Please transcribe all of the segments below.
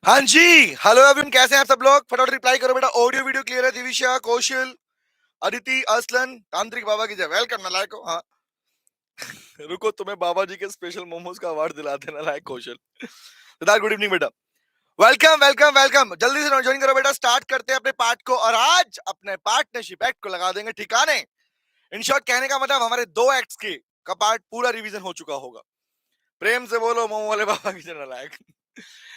हाँ जी। Hello everyone, कैसे हैं आप सब लोग? फटाफट रिप्लाई करो बेटा। ऑडियो वीडियो क्लियर है? दिविशा, कौशल, अदिति, असलन, तांत्रिक बाबा की जय। वेलकम नालायक को। हाँ, रुको, तुम्हें बाबा जी के स्पेशल मोमोज का अवार्ड दिलाते हैं नालायक कौशल। सिद्धार्थ, गुड इवनिंग बेटा। Welcome welcome welcome. जल्दी से ज्वाइन करो बेटा। स्टार्ट करते हैं अपने पार्ट को और आज अपने पार्टनरशिप एक्ट को लगा देंगे ठिकाने। इन शॉर्ट कहने का मतलब हमारे दो एक्ट्स के का पार्ट पूरा रिवीजन हो चुका होगा। प्रेम से बोलो मोमो वाले बाबा की जय नालायक।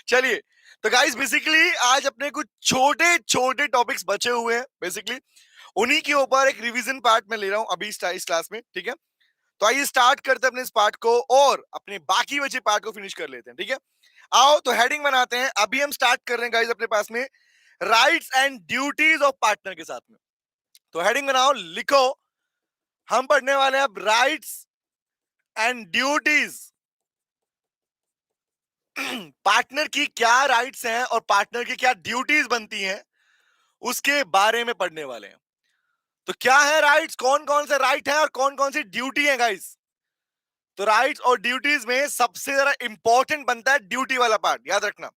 चलिए, तो गाइस बेसिकली आज अपने कुछ छोटे छोटे टॉपिक्स बचे हुए हैं। बेसिकली उन्हीं के ऊपर एक रिवीजन पार्ट में ले रहा हूं अभी इस क्लास में। ठीक है, तो आइए स्टार्ट करते हैं अपने इस पार्ट को और अपने बाकी बचे पार्ट को फिनिश कर लेते हैं। ठीक है, आओ तो हेडिंग बनाते हैं। अभी हम स्टार्ट कर रहे हैं गाइस अपने पास में rights and duties of partner के साथ में। तो हेडिंग बनाओ, लिखो। हम पढ़ने वाले हैं अब राइट्स एंड ड्यूटीज। पार्टनर की क्या राइट्स हैं और पार्टनर की क्या ड्यूटीज बनती हैं उसके बारे में पढ़ने वाले हैं। तो क्या है राइट्स, कौन कौन से राइट है और कौन कौन सी ड्यूटी है गाइस। तो राइट्स और ड्यूटीज में सबसे ज्यादा इंपॉर्टेंट बनता है ड्यूटी वाला पार्ट, याद रखना।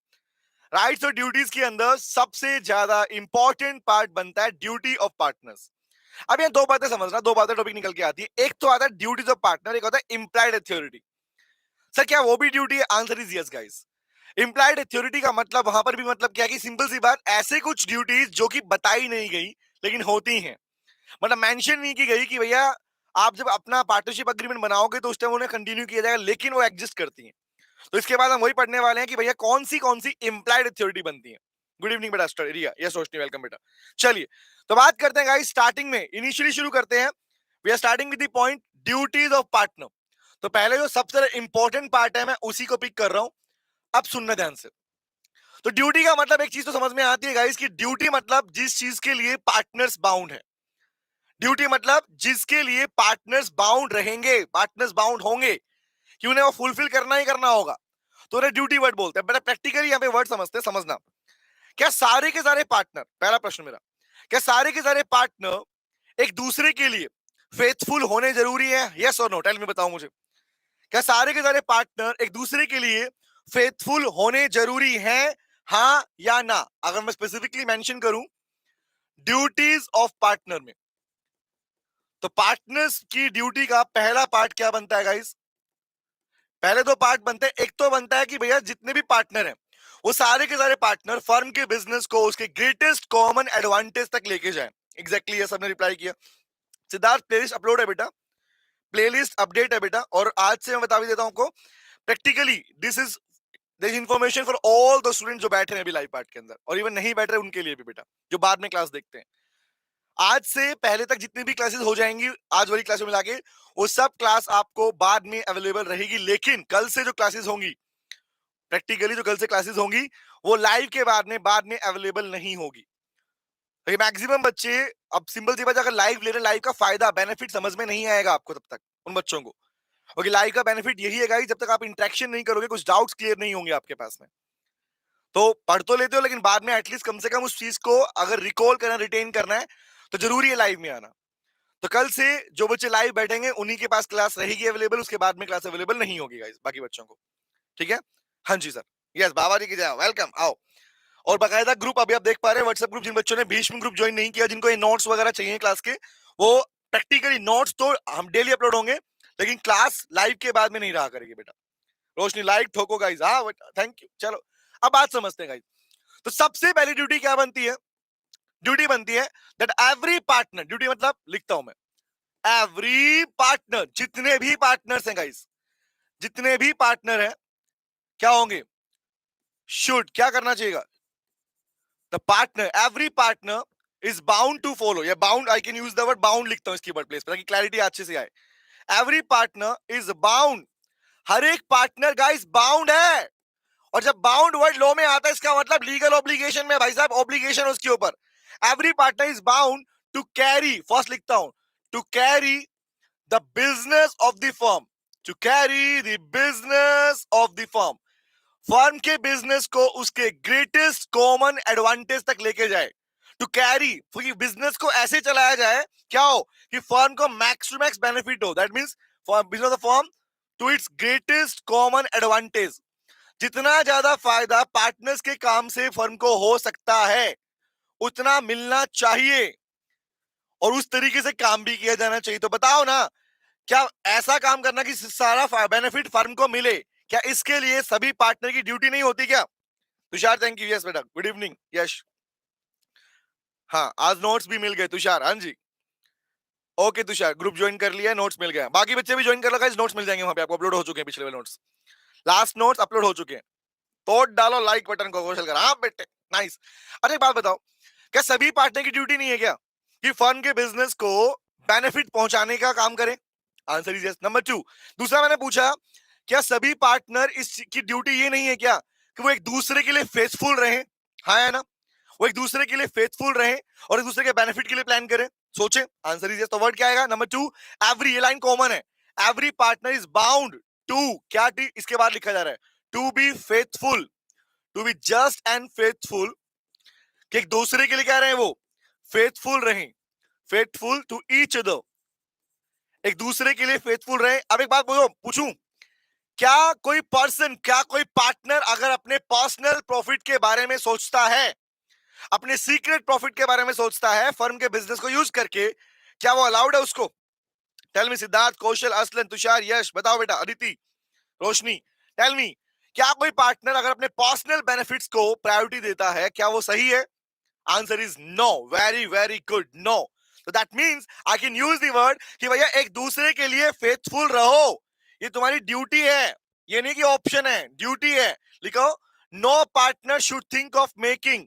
राइट्स और ड्यूटीज के अंदर सबसे ज्यादा इंपॉर्टेंट पार्ट बनता है ड्यूटी ऑफ पार्टनर्स। अब ये दो बातें समझना, दो बातें टॉपिक निकल के आती है। एक तो आता है ड्यूटीज ऑफ पार्टनर, एक होता है इंप्लाइड अथॉरिटी। सर क्या वो भी ड्यूटी है? Answer is yes guys. Implied authority का मतलब वहां पर भी मतलब क्या है कि सिंपल सी बात, ऐसे कुछ ड्यूटीज जो कि बताई नहीं गई लेकिन होती हैं। मतलब मेंशन नहीं की गई कि भैया आप जब अपना पार्टनरशिप अग्रीमेंट बनाओगे तो उस टाइम उन्हें कंटिन्यू किया जाएगा, लेकिन वो एग्जिस्ट करती हैं। तो इसके बाद हम वही पढ़ने वाले हैं कि भैया कौन सी इंप्लाइड अथॉरिटी बनती है। गुड इवनिंग बेटा रिया, यस रोशनी, वेलकम बेटा। चलिए, तो बात करते हैं गाइस स्टार्टिंग में, इनिशियली शुरू करते हैं। We are starting with the point duties of partner. तो पहले जो सबसे इंपॉर्टेंट पार्ट है मैं उसी को पिक कर रहा हूं। अब सुनना ध्यान से। तो ड्यूटी का मतलब एक चीज तो समझ में आती है गाइस कि ड्यूटी मतलब जिस चीज के लिए पार्टनर्स बाउंड है। ड्यूटी मतलब जिसके लिए पार्टनर्स बाउंड रहेंगे, पार्टनर्स बाउंड होंगे कि उन्हें वो फुलफिल करना ही करना होगा, तो उन्हें ड्यूटी वर्ड बोलते हैं। बेटा प्रैक्टिकली यहाँ पे वर्ड समझते हैं, समझना। क्या सारे के सारे पार्टनर, पहला प्रश्न मेरा, क्या सारे के सारे पार्टनर एक दूसरे के लिए फेथफुल होने जरूरी है? यस और नो, टेल मी, बताओ मुझे। क्या सारे के सारे पार्टनर एक दूसरे के लिए फेथफुल होने जरूरी है, हाँ या ना? अगर मैं स्पेसिफिकली मेंशन करूं ड्यूटीज ऑफ पार्टनर में, तो पार्टनर्स की ड्यूटी का पहला पार्ट क्या बनता है गाइस? पहले दो पार्ट बनते हैं। एक तो बनता है कि भैया जितने भी पार्टनर हैं वो सारे के सारे पार्टनर फर्म के बिजनेस को उसके ग्रेटेस्ट कॉमन एडवांटेज तक लेके जाएं। एग्जैक्टली ये सबने रिप्लाई किया। सिद्धार्थ, प्लेलिस्ट अपलोड है बेटा, प्लेलिस्ट अपडेट है बेटा। और आज से मैं बता भी देता हूं आपको, practically this information for all the student जो बैठे हैं अभी लाइव पार्ट के अंदर, और इवन नहीं बैठ रहे उनके लिए भी बेटा, जो बाद में क्लास देखते हैं। आज से पहले तक जितनी भी क्लासेस हो जाएंगी आज वाली क्लास में मिला के, वो सब क्लास आपको बाद में अवेलेबल रहेगी। लेकिन कल से जो क्लासेस होंगी, प्रैक्टिकली जो कल से क्लासेस होंगी, वो लाइव के बाद में अवेलेबल नहीं होगी। मैक्सिमम बच्चे, अब सिंपल सी बात, अगर लाइव ले रहे, लाइव का फायदा बेनिफिट समझ में नहीं आएगा आपको तब तक उन बच्चों को। क्योंकि लाइव का बेनिफिट यही है गाइस, जब तक आप इंटरेक्शन नहीं करोगे कुछ डाउट्स क्लियर नहीं होंगे आपके पास में। तो पढ़ तो लेते हो लेकिन बाद में एटलीस्ट कम से कम उस चीज को अगर रिकॉल करना, रिटेन करना है, तो जरूरी है लाइव में आना। तो कल से जो बच्चे लाइव बैठेंगे उन्हीं के पास क्लास रहेगी अवेलेबल, उसके बाद में क्लास अवेलेबल नहीं होगी गाइस बाकी बच्चों को। ठीक है, हाँ जी सर, यस बाबा जी की जय, वेलकम, आओ। और बाकायदा ग्रुप अभी आप देख पा रहे हैं, व्हाट्सएप ग्रुप, जिन बच्चों ने भीष्म ग्रुप ज्वाइन नहीं किया, जिनको ये नोट्स वगैरह चाहिए क्लास के, वो प्रैक्टिकली नोट्स तो हम डेली अपलोड होंगे, लेकिन क्लास लाइव के बाद में नहीं रहा करेगी बेटा। रोशनी लाइक ठोको गाइस, हाँ थैंक यू। चलो अब बात समझते हैं गाइस। तो सबसे पहली ड्यूटी क्या बनती है? ड्यूटी बनती है दैट एवरी पार्टनर, ड्यूटी मतलब लिखता हूं मैं, एवरी पार्टनर, जितने भी पार्टनर्स हैं गाइस, जितने भी पार्टनर हैं, क्या होंगे? शुड, क्या करना चाहिए? The partner, every partner is bound to follow, या bound, I can use the word bound लिखता हूं इसकी वर्ड प्लेस पर ताकि क्लैरिटी अच्छे से आए। एवरी पार्टनर इज बाउंड, हर एक पार्टनर गाइस बाउंड है। और जब बाउंड वर्ड लॉ में आता है इसका मतलब लीगल ऑब्लिगेशन में, भाई साहब ऑब्लिगेशन उसके ऊपर। Every partner is bound to carry, first लिखता हूं, to carry the business of the firm, to carry the business of the firm, firm के बिजनेस को उसके ग्रेटेस्ट कॉमन एडवांटेज तक लेके जाए। टू कैरी, बिजनेस को ऐसे चलाया जाए क्या हो कि फर्म को मैक्स टू मैक्स बेनिफिट हो, that means business of firm to its greatest common advantage. जितना ज्यादा फायदा पार्टनर्स के काम से फर्म को हो सकता है, उतना मिलना चाहिए और उस तरीके से काम भी किया जाना चाहिए। तो बताओ ना, क्या ऐसा काम करना कि सारा बेनिफिट फर्म को मिले, क्या इसके लिए सभी पार्टनर की ड्यूटी नहीं होती क्या? Tushar, thank you. यस बेटा, गुड इवनिंग। यश, हाँ, आज नोट्स भी मिल गए तुषार। हाँ जी, ओके तुषार, ग्रुप ज्वाइन कर लिया, नोट्स मिल गया। बाकी बच्चे भी ज्वाइन कर लो गाइस, नोट्स मिल जाएंगे वहां पे आपको, अपलोड हो चुके हैं पिछले वाले नोट्स, लास्ट नोट्स अपलोड हो चुके हैं। तोड़ डालो लाइक बटन को, कौशल कर। हाँ बेटे, नाइस। अरे एक बात बताओ, क्या सभी पार्टनर की ड्यूटी नहीं है क्या कि फर्म के बिजनेस को बेनिफिट पहुंचाने का काम करें? Answer is yes. नंबर 2, दूसरा मैंने पूछा, क्या सभी पार्टनर की ड्यूटी ये नहीं है क्या कि वो एक दूसरे के लिए फेथफुल रहे? हाँ या ना? वो एक दूसरे के लिए फेथफुल रहे और एक दूसरे के बेनिफिट के लिए प्लान करें, सोचे। Answer is yes. तो वर्ड क्या आएगा? Number 2, every. ये लाइन कॉमन है। Every partner is bound to, क्या इसके बाद लिखा जा रहा है, to be faithful, to be just and faithful, कि एक दूसरे के लिए क्या रहे वो, फेथफुल रहे, फेथफुल टू ईच अदर, एक दूसरे के लिए फेथफुल रहे। अब एक बात बोलो, पूछूं, क्या कोई पर्सन, क्या कोई पार्टनर अगर अपने पर्सनल प्रॉफिट के बारे में सोचता है, अपने सीक्रेट प्रॉफिट के बारे में सोचता है फर्म के बिजनेस को यूज करके, क्या वो अलाउड है उसको? टेल मी सिद्धार्थ, कौशल, असलन, तुषार, यश, बताओ बेटा, अदिति, रोशनी, टेल मी, क्या कोई पार्टनर अगर अपने पर्सनल बेनिफिट्स को प्रायोरिटी देता है, क्या वो सही है? Answer is no. Very very good, no. तो that means I can use the word कि भैया एक दूसरे के लिए फेथफुल रहो, ये तुम्हारी ड्यूटी है, ये नहीं कि ऑप्शन है, ड्यूटी है। लिखो, no partner should think of making,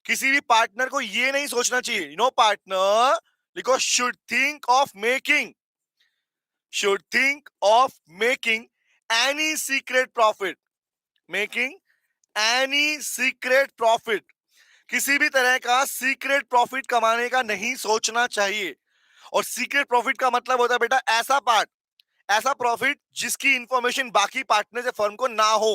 किसी भी पार्टनर को ये नहीं सोचना चाहिए, नो पार्टनर, लिखो, should think of making, should think of making any secret profit, making any secret profit, किसी भी तरह का सीक्रेट प्रॉफिट कमाने का नहीं सोचना चाहिए। और सीक्रेट प्रॉफिट का मतलब होता है बेटा ऐसा पार्ट, ऐसा प्रॉफिट जिसकी इंफॉर्मेशन बाकी पार्टनर से फर्म को ना हो।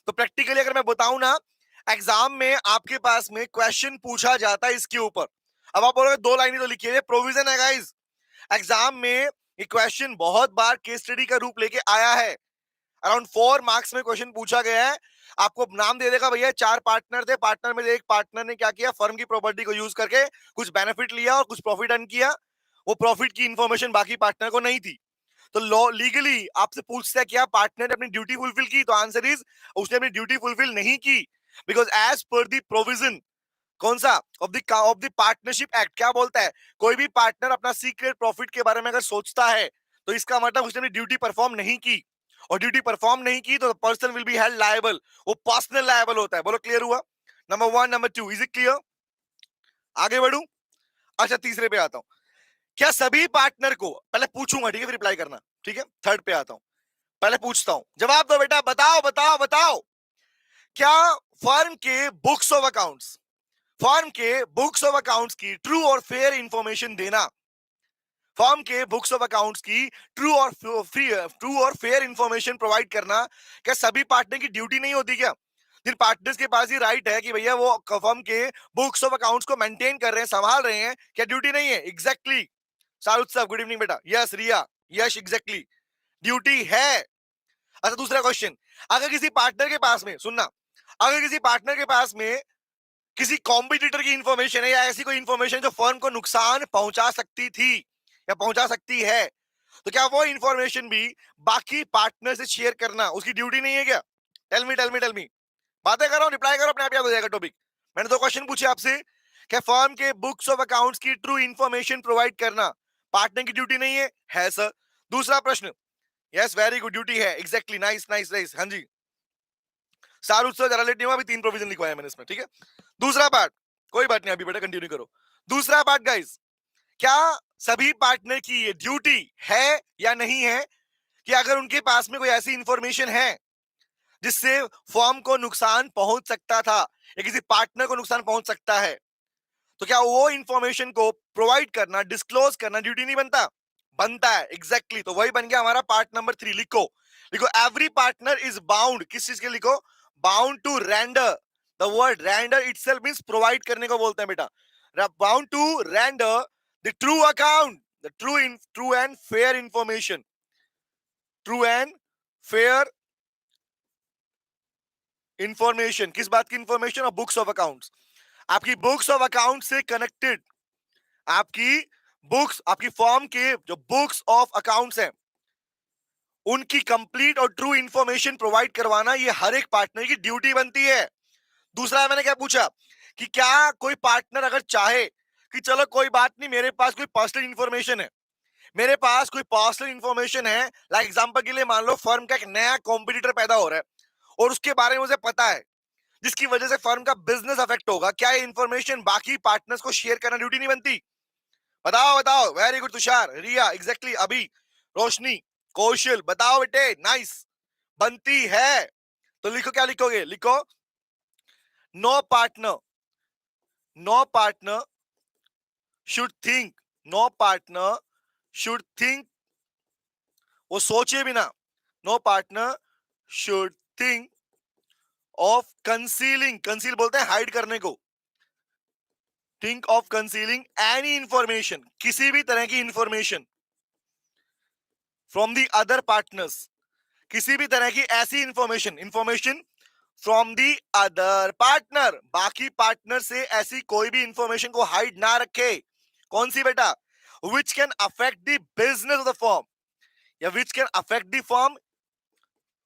तो प्रैक्टिकली अगर मैं बताऊं ना, एग्जाम में आपके पास में क्वेश्चन पूछा जाता है इसके ऊपर। अब आप बोलोगे दो लाइन ही तो लिखी है, प्रोविजन है गाइस। एग्जाम में ये क्वेश्चन बहुत बार केस स्टडी का रूप लेके आया है। अराउंड 4 मार्क्स में क्वेश्चन पूछा गया है, आपको नाम दे देगा, भैया 4 पार्टनर थे, पार्टनर में से एक पार्टनर ने क्या किया, फर्म की प्रॉपर्टी को यूज करके कुछ बेनिफिट लिया और कुछ प्रॉफिट अर्न किया, वो प्रॉफिट की इंफॉर्मेशन बाकी पार्टनर को नहीं थी। तो लॉ लीगली आपसे पूछता है क्या पार्टनर ने अपनी ड्यूटी फुलफिल की, तो आंसर इज उसने अपनी ड्यूटी फुलफिल नहीं की, because as per the provision, कौन सा, ऑफ द पार्टनरशिप एक्ट, क्या बोलता है, कोई भी पार्टनर अपना सीक्रेट प्रॉफिट के बारे में अगर सोचता है तो इसका मतलब उसने अपनी ड्यूटी परफॉर्म नहीं की, और ड्यूटी परफॉर्म नहीं की तो person will be held liable, वो पर्सनल लायबल होता है। बोलो क्लियर हुआ? Number 1, number 2, is it clear? आगे बढ़ू? अच्छा, तीसरे पे आता हूं, क्या सभी पार्टनर को, पहले पूछूंगा ठीक है, फिर रिप्लाई करना, ठीक है? थर्ड पे आता हूं, पहले पूछता हूं, जवाब दो बेटा, बताओ बताओ बताओ, क्या फर्म के बुक्स ऑफ अकाउंट्स, फर्म के बुक्स ऑफ अकाउंट्स की ट्रू और फेयर इंफॉर्मेशन देना, फर्म के बुक्स ऑफ अकाउंट्स की ट्रू और फेयर इंफॉर्मेशन प्रोवाइड करना, क्या सभी पार्टनर की ड्यूटी नहीं होती क्या? जिन पार्टनर्स के पास ये राइट है कि भैया वो फर्म के बुक्स ऑफ अकाउंट्स को मेंटेन कर रहे हैं, संभाल रहे हैं, क्या ड्यूटी नहीं है? एग्जैक्टली। सारुत साहब, गुड इवनिंग बेटा। यस रिया, यस एग्जैक्टली, ड्यूटी है। अच्छा, दूसरा क्वेश्चन, अगर किसी पार्टनर के पास में, सुनना, अगर किसी पार्टनर के पास में किसी कॉम्पिटिटर की इंफॉर्मेशन है या ऐसी कोई इंफॉर्मेशन जो फर्म को नुकसान पहुंचा सकती थी या पहुंचा सकती है, तो क्या वो इंफॉर्मेशन भी बाकी पार्टनर से शेयर करना उसकी ड्यूटी नहीं है क्या? Tell me tell me tell me, बातें करो, रिप्लाई करो, अपने आप याद हो जाएगा टॉपिक। मैंने दो क्वेश्चन पूछे आपसे, क्या फर्म के बुक्स ऑफ अकाउंट्स की ट्रू इंफॉर्मेशन प्रोवाइड करना पार्टनर की ड्यूटी नहीं है सर। दूसरा प्रश्न, यस वेरी गुड, ड्यूटी है, एग्जैक्टली, नाइस नाइस नाइस, हाँ जी। सारूद से जरा लेट नहीं हुआ, अभी 3 प्रोविजन लिखवाया मैंने इसमें, ठीक है? दूसरा पार्ट, कोई बात नहीं, अभी बेटा कंटिन्यू करो। दूसरा पार्ट गाइस, क्या सभी पार्टनर की ये ड्यूटी है या नहीं है कि अगर उनके पास में कोई ऐसी इंफॉर्मेशन है जिससे फर्म को नुकसान पहुंच सकता था या किसी पार्टनर को नुकसान पहुंच सकता है, तो क्या वो इंफॉर्मेशन को प्रोवाइड करना, डिस्क्लोज करना ड्यूटी नहीं बनता? बनता है, एग्जैक्टली। तो वही बन गया हमारा पार्ट नंबर 3। लिखो, लिखो, एवरी पार्टनर इज बाउंड, किस चीज के, लिखो, bound to render, the word render itself means provide करने को बोलते हैं बेटा, bound to render the true account, the true and fair information, true and fair information, किस बात की information? Of books of accounts. आपकी बुक्स ऑफ अकाउंट से कनेक्टेड, आपकी बुक्स, आपकी फॉर्म के जो बुक्स ऑफ अकाउंट्स हैं उनकी कंप्लीट और ट्रू इंफॉर्मेशन प्रोवाइड करवाना ये हर एक पार्टनर की ड्यूटी बनती है। दूसरा मैंने क्या पूछा कि क्या कोई पार्टनर अगर चाहे कि चलो कोई बात नहीं, मेरे पास कोई पर्सनल इंफॉर्मेशन है, मेरे पास कोई पर्सनल इंफॉर्मेशन है, लाइक एग्जांपल के लिए मान लो फर्म का एक नया कॉम्पिटिटर पैदा हो रहा है और उसके बारे में मुझे पता है, जिसकी वजह से फर्म का बिजनेस अफेक्ट होगा, क्या ये इंफॉर्मेशन बाकी पार्टनर्स को शेयर करना ड्यूटी नहीं बनती? बताओ बताओ। वेरी गुड तुषार, रिया, एग्जैक्टली, अभी, रोशनी, कौशल, बताओ बेटे, नाइस, बनती है। तो लिखो, क्या लिखोगे? लिखो, no partner, no partner should think, no partner should think, वो सोचे बिना, no partner should think of concealing, concealing बोलते हैं हाइड करने को, think of concealing any information, किसी भी तरह की information from the other partners, किसी भी तरह की ऐसी information, information from the other partner, बाकी पार्टनर से ऐसी कोई भी इंफॉर्मेशन को हाइड ना रखे। कौन सी बेटा? Which can affect the business of the firm, या which can affect the firm,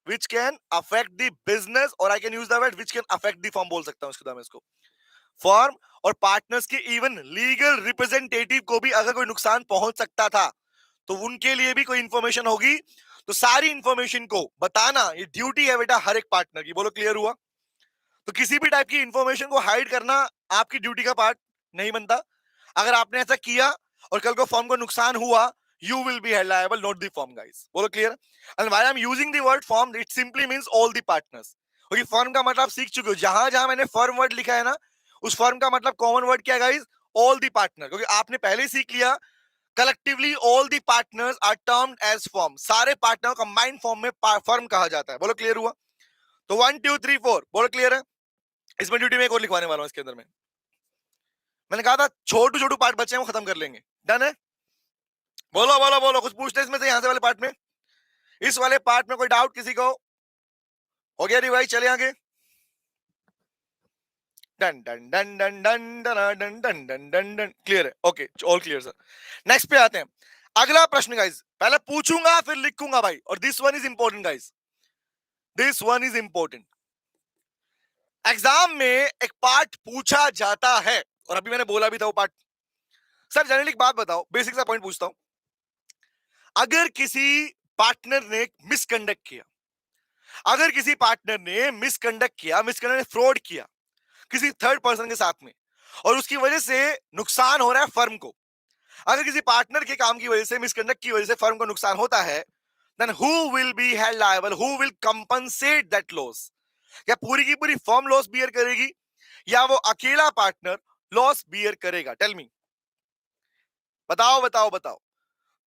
which can affect the business, और I can use the word which can affect the firm बोल सकता हूं इसको, मैं इसको फॉर्म और पार्टनर्स के इवन लीगल रिप्रेजेंटेटिव को भी अगर कोई नुकसान पहुंच सकता था तो उनके लिए भी कोई इंफॉर्मेशन होगी, तो सारी इंफॉर्मेशन को बताना ये ड्यूटी है बेटा हर एक पार्टनर की। बोलो क्लियर हुआ? तो किसी भी टाइप की इंफॉर्मेशन को हाइड करना आपकी ड्यूटी का पार्ट नहीं बनता। अगर आपने ऐसा किया और कल को फर्म को नुकसान हुआ, you will be held liable, not the firm, guys. बोलो clear? And why I am using the word firm, it simply means all the partners. क्योंकि फर्म का मतलब आप सीख चुके हो, जहां जहां मैंने फर्म वर्ड लिखा है ना, उस फर्म का मतलब कॉमन वर्ड क्या है गाइस? All the partner. क्योंकि आपने पहले ही सीख लिया, collectively all the partners are termed as firm, सारे पार्टनर को कंबाइंड फॉर्म में फर्म कहा जाता है। बोलो क्लियर हुआ? तो 1 2 3 4, बोलो क्लियर है? इसमें ड्यूटी में एक और लिखवाने वाला हूं इसके अंदर में। मैंने कहा था छोटू छोटू पार्ट बचे हैं वो खत्म कर लेंगे, डन है? बोलो बोलो बोलो, कुछ पूछते हैं इसमें से, यहां से वाले पार्ट में, इस वाले पार्ट में कोई डाउट किसी को? हो गया रिवाइज, चले आगे। Done done done done done done done done done done done, clear है? Okay, all clear sir. Next पे आते हैं। अगला प्रश्न गाइस, पहले पूछूंगा फिर लिखूंगा भाई, और this one is important guys, this one is important. Exam में एक पार्ट पूछा जाता है, और अभी मैंने बोला भी था वो पार्ट। सर जनरली एक बात बताओ, बेसिक सा पॉइंट पूछता हूं, अगर किसी पार्टनर ने मिसकंडक्ट किया, अगर किसी पार्टनर ने मिसकंडक्ट किया, मिसकंडक्ट फ्रॉड किया किसी थर्ड पर्सन के साथ में, और उसकी वजह से नुकसान हो रहा है फर्म को, अगर किसी पार्टनर के काम की वजह से, मिसकंडक्ट की वजह से फर्म को नुकसान होता है, then who will be held liable, who will compensate that loss? क्या पूरी की पूरी फर्म लॉस बियर करेगी या वो अकेला पार्टनर लॉस बियर करेगा? टेल मी, बताओ बताओ बताओ।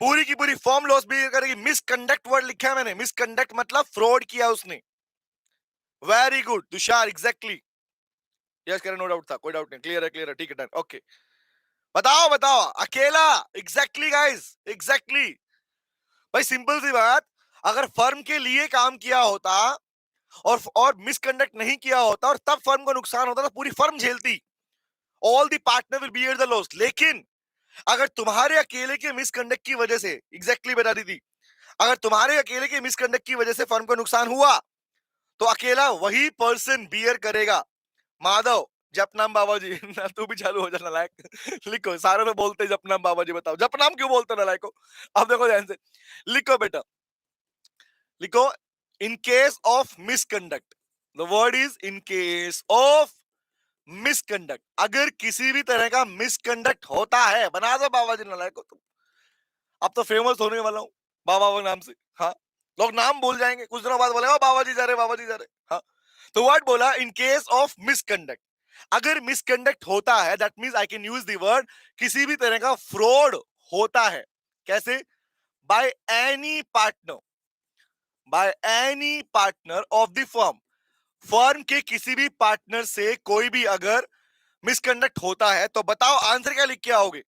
पूरी की पूरी फर्म लॉस बियर करेगी। मिसकंडक्ट वर्ड लिखा है मैंने, मिसकंडक्ट मतलब फ्रॉड किया उसने। Very good Tushar, exactly, yes करें, नो डाउट था, कोई डाउट नहीं, क्लियर है, ठीक है, डन, ओके। बताओ बताओ, अकेला, एग्जैक्टली गाइस, एग्जैक्टली। भाई सिंपल सी बात, अगर फर्म के लिए काम किया होता और मिसकंडक्ट नहीं किया होता और तब फर्म को नुकसान होता तो पूरी फर्म झेलती, all the partner will bear the loss. लेकिन अगर तुम्हारे अकेले के मिसकंडक्ट की वजह से, एग्जैक्टली बता दी थी, अगर तुम्हारे अकेले के मिसकंडक्ट की वजह से फर्म को नुकसान हुआ तो अकेला वही पर्सन बियर करेगा। माधव, जपनाम बाबा जी ना, तू भी चालू हो जाना लायक लिखो, सारे लोग बोलते हैं जपनाम बाबा जी, बताओ जपनाम क्यों बोलते हो नालायक को? अब देखो ध्यान से, लिखो बेटा, लिखो, in case of misconduct, the word is in case of misconduct, अगर किसी भी तरह का मिसकंडक्ट होता है, बना दो बाबा जी नालायक को तुम। अब तो फेमस होने वाला हूं बाबा बाबा नाम से, हाँ, लोग नाम भूल जाएंगे, कुछ दिनों बाद बोलेगा बाबा जी जा रहे, बाबा जी जा रहे, हाँ। तो वर्ड बोला इन केस ऑफ मिसकंडक्ट, अगर मिसकंडक्ट होता है, that means I can use the word किसी भी तरह का फ्रॉड होता है। कैसे? By any partner, by any partner of the firm, firm के किसी भी पार्टनर से कोई भी अगर मिसकंडक्ट होता है, तो बताओ आंसर क्या लिख के आओगे?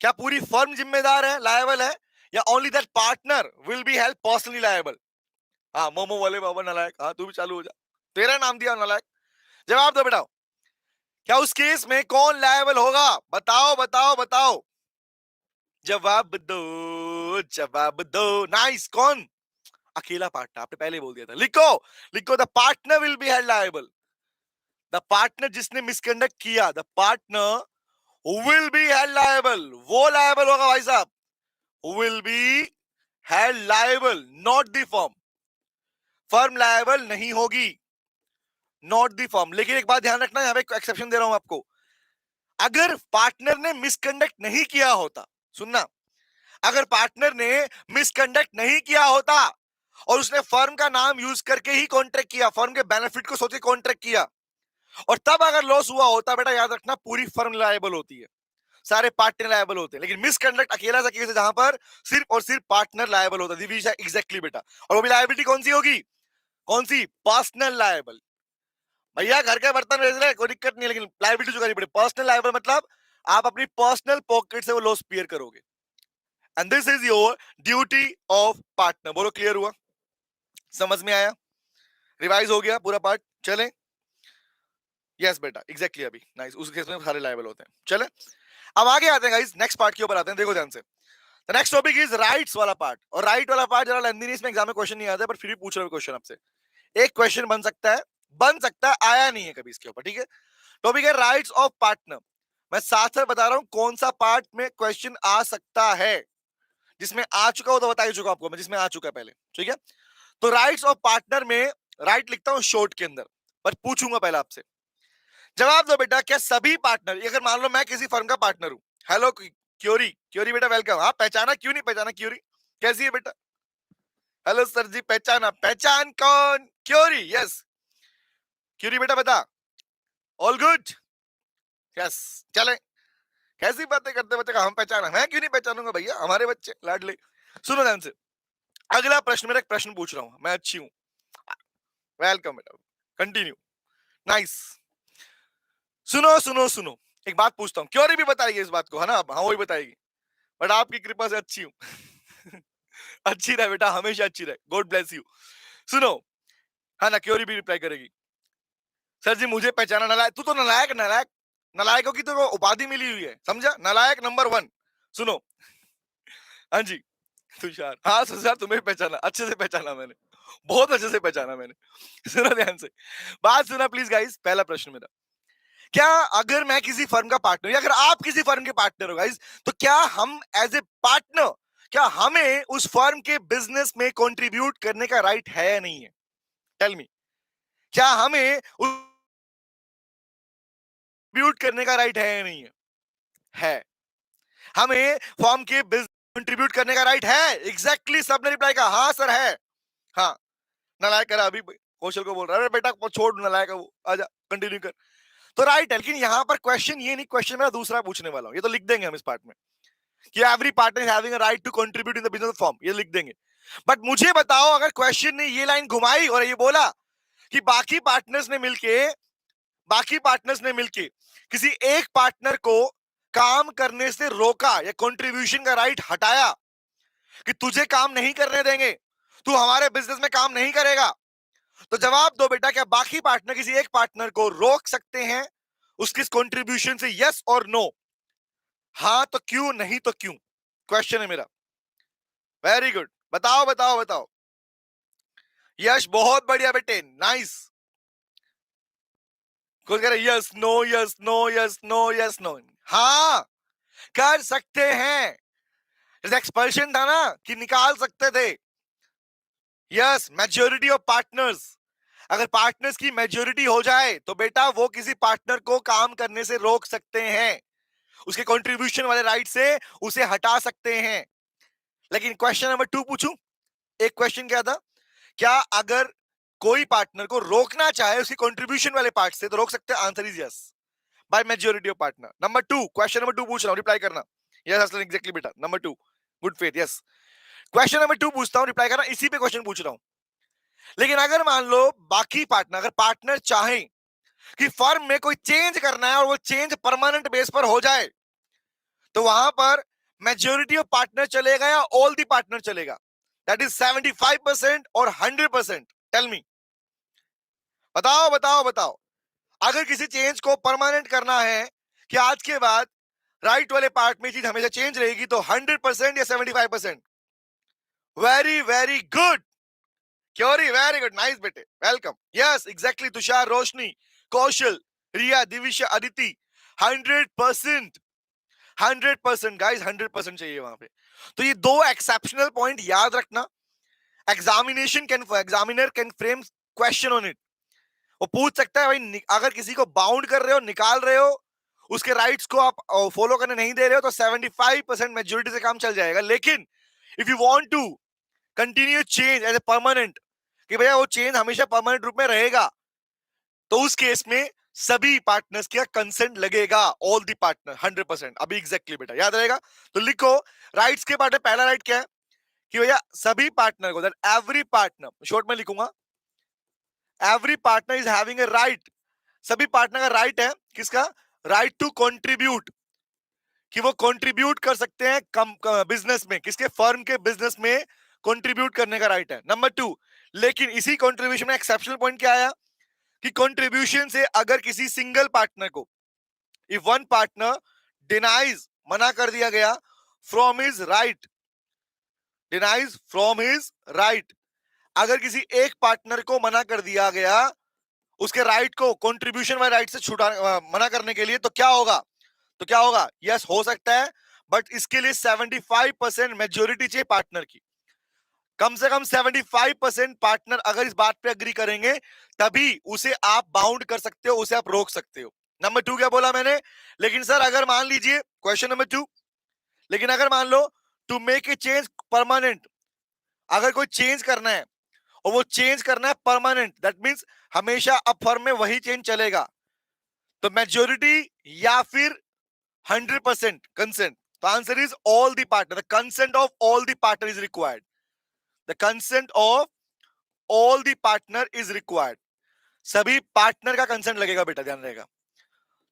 क्या पूरी फर्म जिम्मेदार है, लायबल है, या only that partner will be held personally liable? हाँ, मोमो वाले बाबा नालायक, हाँ तू भी चालू हो जा। तेरा नाम दिया नालायक। जवाब दो बेटा, क्या उस केस में कौन लायबल होगा? बताओ बताओ बताओ, जवाब दो, जवाब दो। नाइस, कौन? अकेला पार्टनर, आपने पहले ही बोल दिया था। लिखो, लिखो, the partner will be held liable. The partner जिसने मिसकंडक्ट किया, the partner will be held liable, वो लायबल होगा भाई साहब। Will be held liable, not the firm. Firm liable नहीं होगी, नॉट द फर्म। लेकिन एक बात ध्यान रखना, यहां पे एक्सेप्शन दे रहा हूं आपको। अगर पार्टनर ने मिसकंडक्ट नहीं किया होता, सुनना, अगर पार्टनर ने मिसकंडक्ट नहीं किया होता और उसने फर्म का नाम यूज करके ही कॉन्ट्रैक्ट किया, फर्म के बेनिफिट को सोच के कॉन्ट्रैक्ट किया, और तब अगर लॉस हुआ होता, बेटा याद रखना, पूरी फर्म लायबल होती है, सारे पार्टनर लायबल होते हैं। लेकिन मिसकंडक्ट अकेला सा केस है जहां पर सिर्फ और सिर्फ पार्टनर लायबल होता है। एग्जैक्टली बेटा। और वो भी लायबिलिटी कौन सी होगी? कौन सी? Personal liable. भैया घर के बर्तन बेच रहे, कोई दिक्कत नहीं है, लेकिन लायबिलिटी चुकानी पड़े। पर्सनल लायबल मतलब आप अपनी पर्सनल पॉकेट से वो लॉस बियर करोगे। And this is your duty of partner. बोलो क्लियर हुआ? समझ में आया? रिवाइज हो गया पूरा पार्ट? चले? यस बेटा, एग्जैक्टली अभी नाइस, उस केस में सारे लायबल होते हैं। चले अब आगे आते हैं गाइस, नेक्स्ट पार्ट के ऊपर आते हैं। देखो ध्यान से, the next topic is rights वाला पार्ट। और राइट वाला पार्ट जरा लेंदी नहीं, इसमें एग्जाम में क्वेश्चन नहीं आता है, पर फिर भी पूछ रहा हूं क्वेश्चन आपसे। एक क्वेश्चन बन सकता है, बन सकता है, आया नहीं है कभी इसके ऊपर, ठीक है? टॉपिक है राइट्स ऑफ पार्टनर। मैं साथ साथ बता रहा हूं कौन सा पार्ट में क्वेश्चन आ सकता है। जिसमें आ चुका हो तो बता ही चुका आपको मैं, जिसमें आ चुका है पहले, ठीक है? तो राइट्स ऑफ पार्टनर में राइट लिखता हूं शॉर्ट के अंदर, पर पूछूंगा पहले आपसे। जवाब दो बेटा, क्या सभी पार्टनर, अगर मान लो मैं किसी फर्म का पार्टनर हूं, हेलो क्योरी, क्योरी बेटा वेलकम। हाँ पहचाना, क्यों नहीं पहचाना क्योरी? कैसी है बेटा? हेलो सर जी, पहचाना? पहचान कौन? Query, yes. क्योरी बेटा बता, ऑल गुड? यस। चले, कैसी बातें करते बच्चे का हम पहचाना? मैं क्यों नहीं पहचानूंगा भैया, हमारे बच्चे लाडले। सुनो ध्यान से, अगला प्रश्न, मेरा एक प्रश्न पूछ रहा हूं मैं, अच्छी हूं, वेलकम बेटा, कंटिन्यू, नाइस। सुनो सुनो सुनो, एक बात पूछता हूँ, क्योरी भी बताएगी इस बात को, है ना? हाँ वही बताएगी, बट आपकी कृपा से अच्छी हूँ। अच्छी रहे बेटा, हमेशा अच्छी रहे, गॉड ब्लेस यू। सुनो, हाँ ना, क्योरी भी रिप्लाई करेगी, सर जी मुझे पहचाना। नालायक, तू तो नालायक, नालायक, नालायकों की तो उपाधि मिली हुई है, समझा? नालायक नंबर 1। सुनो, हाँ जी तुषार, हाँ तुषार तुम्हें पहचाना, अच्छे से पहचाना मैंने, बहुत अच्छे से पहचाना मैंने। सुनो ध्यान से, बात सुना प्लीज गाइस। पहला प्रश्न मेरा, क्या अगर मैं किसी फर्म का पार्टनर, या अगर आप किसी फर्म के पार्टनर हो गाइस, तो क्या हम एज ए पार्टनर, क्या हमें उस फर्म के बिजनेस में कंट्रीब्यूट करने का राइट है या नहीं है? टेल मी, क्या हमें कंट्रीब्यूट करने का राइट है या नहीं है? है। हमें फर्म के बिजनेस कंट्रीब्यूट करने का राइट है। एग्जैक्टली, सबने रिप्लाई कहा हाँ सर है। हाँ, नालायक करा अभी कौशल को बोल रहा है, अरे बेटा छोड़ नालायक है वो, आजा कंटिन्यू कर। तो राइट है, लेकिन यहां पर क्वेश्चन ये नहीं, क्वेश्चन मेरा दूसरा पूछने वाला हूं, ये तो लिख देंगे हम इस पार्ट में कि every partner is having a right to contribute in the business form, ये लिख देंगे। बट मुझे बताओ, अगर क्वेश्चन ने ये लाइन घुमाई और ये बोला कि बाकी पार्टनर्स ने मिलके किसी एक पार्टनर को काम करने से रोका या कंट्रीब्यूशन का राइट हटाया कि तुझे काम नहीं करने देंगे, तू हमारे बिजनेस में काम नहीं करेगा, तो जवाब दो बेटा, क्या बाकी पार्टनर किसी एक पार्टनर को रोक सकते हैं उसकी कंट्रीब्यूशन से? यस और नो? हाँ तो क्यों, नहीं तो क्यों? क्वेश्चन है मेरा। वेरी गुड, बताओ बताओ बताओ। यश बहुत बढ़िया बेटे, नाइस। कोई कह रहा yes no, yes no, yes no, yes no. हाँ कर सकते हैं, जैसे एक्सपल्शन था ना कि निकाल सकते थे। यस, मेजोरिटी ऑफ पार्टनर्स, अगर पार्टनर्स की मेजोरिटी हो जाए तो बेटा वो किसी पार्टनर को काम करने से रोक सकते हैं, उसके कंट्रीब्यूशन वाले राइट से उसे हटा सकते हैं। लेकिन क्वेश्चन नंबर 2 पूछूं, एक क्वेश्चन क्या था, क्या अगर कोई पार्टनर को रोकना चाहे उसकी कंट्रीब्यूशन वाले पार्ट से तो रोक सकते हैं? Answer is yes, by majority of partner. Number 2, question number 2 पूछ रहा हूं, रिप्लाई करना। यस असलन, एग्जैक्टली बेटा, number 2, good faith, yes. Question number 2 पूछता हूं, रिप्लाई करना, इसी पे क्वेश्चन पूछ रहा हूं। लेकिन अगर मान लो बाकी पार्टनर, अगर पार्टनर चाहे कि फर्म में कोई चेंज करना है और वो चेंज परमानेंट बेस पर हो जाए, तो वहां पर मेजॉरिटी ऑफ पार्टनर चलेगा या ऑल दी पार्टनर चलेगा? दैट इज 75% और 100%? टेल मी, बताओ बताओ बताओ, अगर किसी चेंज को परमानेंट करना है कि आज के बाद राइट वाले पार्ट में चीज हमेशा चेंज रहेगी, तो 100% या 75%? Very very good query, very good, nice बेटे, वेलकम। यस एग्जैक्टली, तुषार, रोशनी, कौशल, रिया, दिविशा, अदिति, 100%, 100% गाइस, 100% चाहिए वहां पे। तो ये दो एक्सेप्शनल पॉइंट याद रखना। Examiner can frame question on it. वो पूछ सकता है भाई, अगर किसी को बाउंड कर रहे हो, निकाल रहे हो, उसके राइट्स को आप फॉलो करने नहीं दे रहे हो, तो 75% मेजोरिटी से काम चल जाएगा। लेकिन if you want to continue change as a permanent, कि भैया वो चेंज हमेशा परमानेंट रूप में रहेगा, तो उस केस में सभी पार्टनर्स का कंसेंट लगेगा, ऑल दी पार्टनर 100%। अभी एग्जैक्टली बेटा याद रहेगा। तो लिखो राइट्स के पार्ट में पहला राइट क्या है कि भैया सभी पार्टनर को, दैट एवरी पार्टनर, शॉर्ट में लिखूंगा, every partner is having a right. सभी पार्टनर का राइट है, किसका? राइट टू कंट्रीब्यूट, कि वो कंट्रीब्यूट कर सकते हैं कम बिजनेस में, किसके? फर्म के बिजनेस में कंट्रीब्यूट करने का राइट है। नंबर 2, लेकिन इसी कंट्रीब्यूशन में एक्सेप्शनल पॉइंट क्या आया कि कंट्रीब्यूशन से अगर किसी सिंगल पार्टनर को, इफ वन पार्टनर डिनाइज, मना कर दिया गया, from his right, denies from his right, अगर किसी एक पार्टनर को मना कर दिया गया उसके राइट को, कंट्रीब्यूशन वाले राइट से छुटा मना करने के लिए, तो क्या होगा? तो क्या होगा? यस हो सकता है, बट इसके लिए 75% मेजोरिटी चाहिए पार्टनर की। कम से कम 75% पार्टनर अगर इस बात पे अग्री करेंगे, तभी उसे आप बाउंड कर सकते हो, उसे आप रोक सकते हो। नंबर 2 क्या बोला मैंने? लेकिन सर अगर मान लीजिए, क्वेश्चन नंबर 2, लेकिन अगर मान लो to make a change permanent, अगर कोई चेंज करना है और वो चेंज करना है परमानेंट, दैट मींस हमेशा अब फर्म में वही चेंज चलेगा, तो मेजोरिटी या फिर 100% कंसेंट? तो answer is all the partner, the consent of all the partner is required, the consent of all the partner is required. सभी पार्टनर का कंसेंट लगेगा बेटा, ध्यान रहेगा।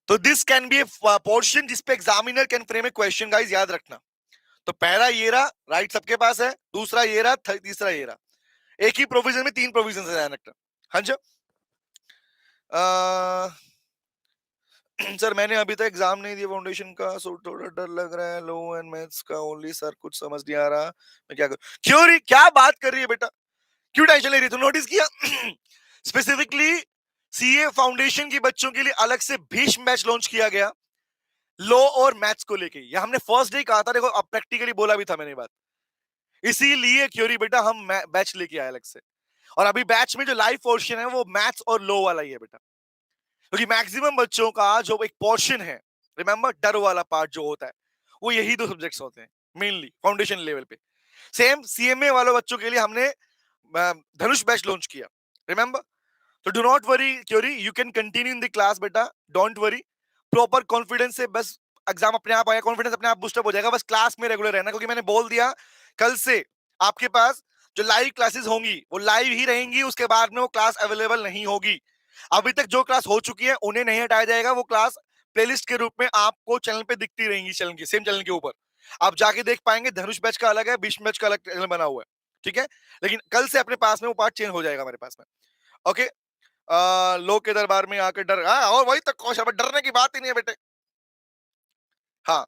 तो this can be a portion जिसपे examiner can frame a question, guys याद रखना। तो पहला ये रहा, राइट सबके पास है, दूसरा ये रहा, तीसरा ये रहा। एक ही प्रोविजन में 3 प्रोविजन है, ध्यान रखना। हाँ जी। सर मैंने अभी तक एग्जाम नहीं दिया फाउंडेशन का, सो थोड़ा डर लग रहा है, लो एंड मैथ्स का ओनली सर, कुछ समझ नहीं आ रहा, मैं क्या करूं? क्यों रही, क्या बात कर रही है बेटा, क्यों टेंशन ले रही है? तू नोटिस किया स्पेसिफिकली सीए फाउंडेशन के बच्चों के लिए अलग से भीष्म बैच लॉन्च किया गया, लॉ और मैथ्स को लेके। ये हमने फर्स्ट डे कहा था, देखो अब प्रैक्टिकली बोला भी था मैंने बात, इसीलिए क्योरी बेटा हम बैच लेके आए अलग से। और अभी बैच में जो लाइव पोर्शन है वो मैथ्स और लॉ वाला ही है बेटा, क्योंकि मैक्सिमम बच्चों का जो एक पोर्शन है, रिमेंबर डर वाला पार्ट जो होता है, वो यही 2 सब्जेक्ट्स होते हैं मेनली फाउंडेशन लेवल पे। सेम सीएमए वाले बच्चों के लिए हमने धनुष बैच लॉन्च किया, रिमेंबर। तो do not worry query, you can continue in the class बेटा, डोंट वरी, प्रॉपर कॉन्फिडेंस से, बस एग्जाम अपने आप आएगा, कॉन्फिडेंस अपने आप बूस्टअप हो जाएगा, बस क्लास में रेगुलर रहना, क्योंकि मैंने बोल दिया कल से आपके पास जो लाइव क्लासेस होंगी वो लाइव ही रहेंगी, उसके बाद में वो क्लास अवेलेबल नहीं होगी। अभी तक जो क्लास हो चुकी है उन्हें नहीं हटाया जाएगा, वो क्लास प्लेलिस्ट के रूप में आपको चैनल पे दिखती रहेंगी, चैनल की सेम चैनल के ऊपर आप जाके देख पाएंगे। धनुष बैच का अलग है, भीष्म बैच का अलग चैनल बना हुआ है, ठीक है। लेकिन कल से अपने पास में वो पार्ट चेंज हो जाएगा हमारे पास में, ओके। लोग के दरबार में आकर डर, हाँ और वही तक कौश, डरने की बात ही नहीं है बेटे। हाँ,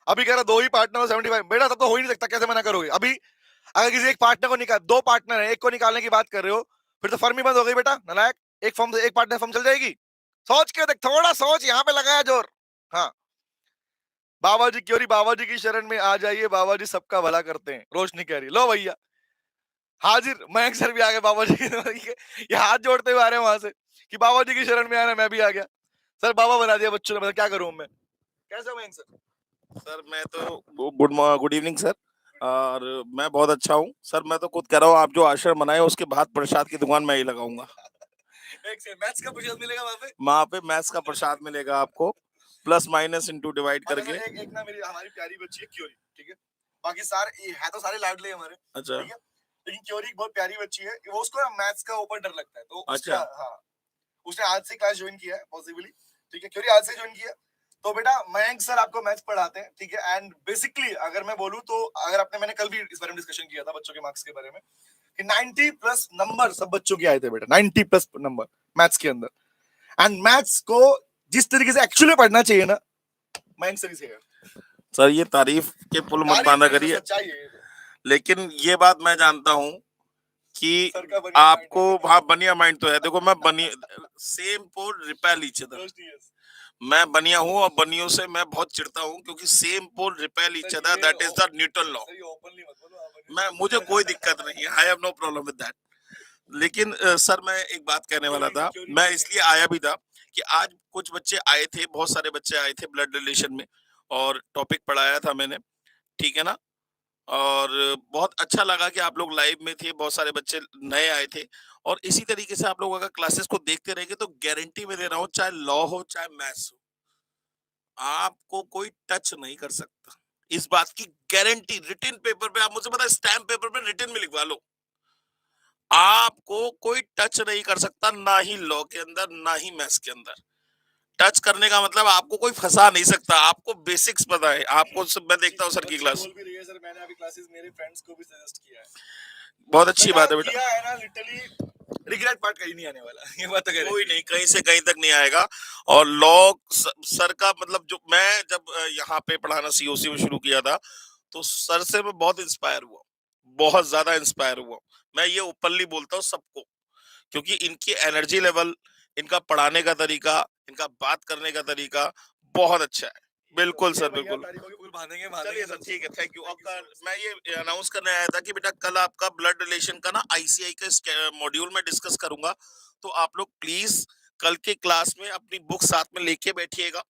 अभी कह रहा 2 ही पार्टनर 75, बेटा तब तो हो ही नहीं सकता, कैसे मना करोगे? अभी अगर किसी एक पार्टनर को निकाल, 2 पार्टनर है, एक को निकालने की बात कर रहे हो, फिर तो फर्म ही बंद हो गई बेटा, नालायक। एक फर्म से एक पार्टनर फर्म चल जाएगी? सोच के देख, थोड़ा सोच, यहाँ पे लगाया जोर। हाँ, बाबा जी क्यों, बाबा जी की शरण में आ जाइए, बाबा जी सबका भला करते हैं, रोशनी कह रही। लो भैया हाजिर, मयंक सर भी आ गए बाबा जी के, ये हाथ जोड़ते हुए आ रहे हैं वहां से कि बाबा जी की शरण में आना, मैं भी आ गया। सर बाबा बना दिया बच्चों ने, मतलब क्या करूं मैं? कैसे हो मयंक सर? सर मैं तो गुड इवनिंग सर। और मैं बहुत अच्छा हूँ सर। मैं तो खुद कह रहा हूँ, आप जो आश्रम बनाए उसके बाद प्रसाद की दुकान मैं ही लगाऊंगा। एक से मैथ्स का प्रसाद मिलेगा वहां पे? वहां पे मैथ्स का प्रसाद मिलेगा आपको, प्लस माइनस इंटू डिवाइड हाँ, देखो करके। एक एक ना मेरी हमारी प्यारी बच्ची है क्योरी, ठीक है। बाकी सारे ये है तो सारे लाडले हैं हमारे, अच्छा ठीक है। लेकिन क्योरी एक बहुत प्यारी बच्ची है, वो उसको मैथ्स का ऊपर डर लगता है, तो उसका, अच्छा हाँ, उसने आज से क्लास ज्वाइन किया है पॉसिबली, ठीक है। क्योरी आज से ज्वाइन किया। तो बेटा मयंक सर आपको मैथ्स पढ़ाते हैं, ठीक है। एंड बेसिकली अगर मैं बोलूं तो, अगर आपने, मैंने कल भी इस बारे में डिस्कशन किया था बच्चों के मार्क्स के बारे में, कि 90 प्लस नंबर सब बच्चों के आए थे बेटा, 90 प्लस नंबर मैथ्स के अंदर। एंड मैथ्स को जिस तरीके से एक्चुअली पढ़ना चाहिए ना, मयंक सर से सर ये तारीफ के पुल मत बांधा करिए, सच्चाई है ये तो। लेकिन ये बात मैं जानता हूँ कि सर का बढ़िया आपको mind है। हाँ बनिया माइंड तो है। देखो मैं बनी same pole repel each other, मैं बनिया हूँ और बनियों से मैं बहुत चिढ़ता हूँ क्योंकि same pole repel each other, that is the Newton law. मैं मुझे कोई दिक्कत नहीं है, I have no problem with that. लेकिन सर मैं एक बात कहने वाला था, मैं इसलिए आया भी था कि आज कुछ बच्चे आए थे, बहुत सारे बच्चे आए थे ब्लड रिलेशन में, और टॉपिक पढ़ाया था मैंने, ठीक है ना। और बहुत अच्छा लगा कि आप लोग लाइव में थे, बहुत सारे बच्चे नए आए थे, और इसी तरीके से आप लोग अगर क्लासेस को देखते रहेंगे तो गारंटी में दे रहा हूँ, चाहे लॉ हो चाहे मैथ्स हो, आपको कोई टच नहीं कर सकता। इस बात की गारंटी रिटन पेपर पे, आप मुझे पता है स्टैम्प पेपर पे रिटन में लिखवा लो, आपको कोई टच नहीं कर सकता, ना ही लॉ के अंदर ना ही मैथ्स के अंदर। टच करने का मतलब आपको कोई फंसा नहीं सकता, आपको बेसिक्स पता है। आपको सब मैं देखता हूँ सर की क्लास, बोल भी रही है सर, मैंने अभी क्लासेस मेरे फ्रेंड्स को भी सजेस्ट किया है। बहुत अच्छी बात है बेटा। किया है ना, लिटरली रिग्रेट पार्ट कहीं नहीं आने वाला, ये बात तो कह रहे कोई नहीं, कहीं से कहीं तक नहीं आएगा। और लॉ सर का मतलब, जो मैं जब यहाँ पे पढ़ाना सीओसी में शुरू किया था तो सर से मैं बहुत इंस्पायर हुआ, बहुत ज्यादा इंस्पायर हुआ। मैं ये ओपनली बोलता हूँ सबको, क्योंकि इनकी एनर्जी लेवल, इनका पढ़ाने का तरीका, इनका बात करने का तरीका बहुत अच्छा है। बिल्कुल सर, बिल्कुल। चलिए सर, ठीक है, थैंक यू। आपका मैं ये अनाउंस करने आया था कि बेटा कल आपका ब्लड रिलेशन का ना आईसीआई का मॉड्यूल में डिस्कस करूंगा, तो आप लोग प्लीज कल के क्लास में अपनी बुक साथ में लेके बैठिएगा।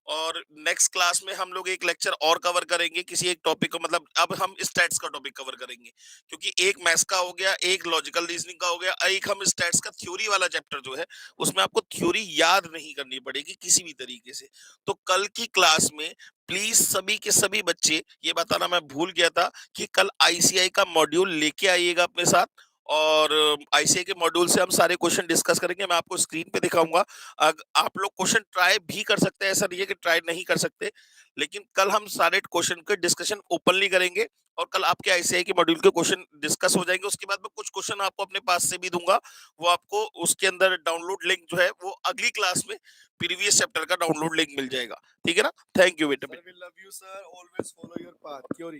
और नेक्स्ट क्लास में हम लोग एक लेक्चर और कवर करेंगे किसी एक टॉपिक को, मतलब अब हम स्टैट्स का टॉपिक कवर करेंगे, क्योंकि एक मैथ्स का हो गया, एक लॉजिकल रीजनिंग का हो गया, एक हम स्टैट्स का थ्योरी वाला चैप्टर जो है उसमें आपको थ्योरी याद नहीं करनी पड़ेगी किसी भी तरीके से। तो कल की क्लास में प्लीज सभी के सभी बच्चे, ये बताना मैं भूल गया था कि कल आईसीआई का मॉड्यूल लेके आइएगा अपने साथ, और आईसीआई के मॉड्यूल से हम सारे क्वेश्चन डिस्कस करेंगे। मैं आपको स्क्रीन पे दिखाऊंगा, आप लोग क्वेश्चन ट्राई भी कर सकते हैं, ऐसा नहीं है कि ट्राई नहीं कर सकते, लेकिन कल हम सारे क्वेश्चन के डिस्कशन ओपनली करेंगे, और कल आपके आईसीआई के मॉड्यूल के क्वेश्चन डिस्कस हो जाएंगे। उसके बाद में कुछ क्वेश्चन आपको अपने पास से भी दूंगा, वो आपको उसके अंदर डाउनलोड लिंक जो है वो अगली क्लास में प्रीवियस चैप्टर का डाउनलोड लिंक मिल जाएगा, ठीक है ना। थैंक यू बेटा। We love you sir, always follow your path. Query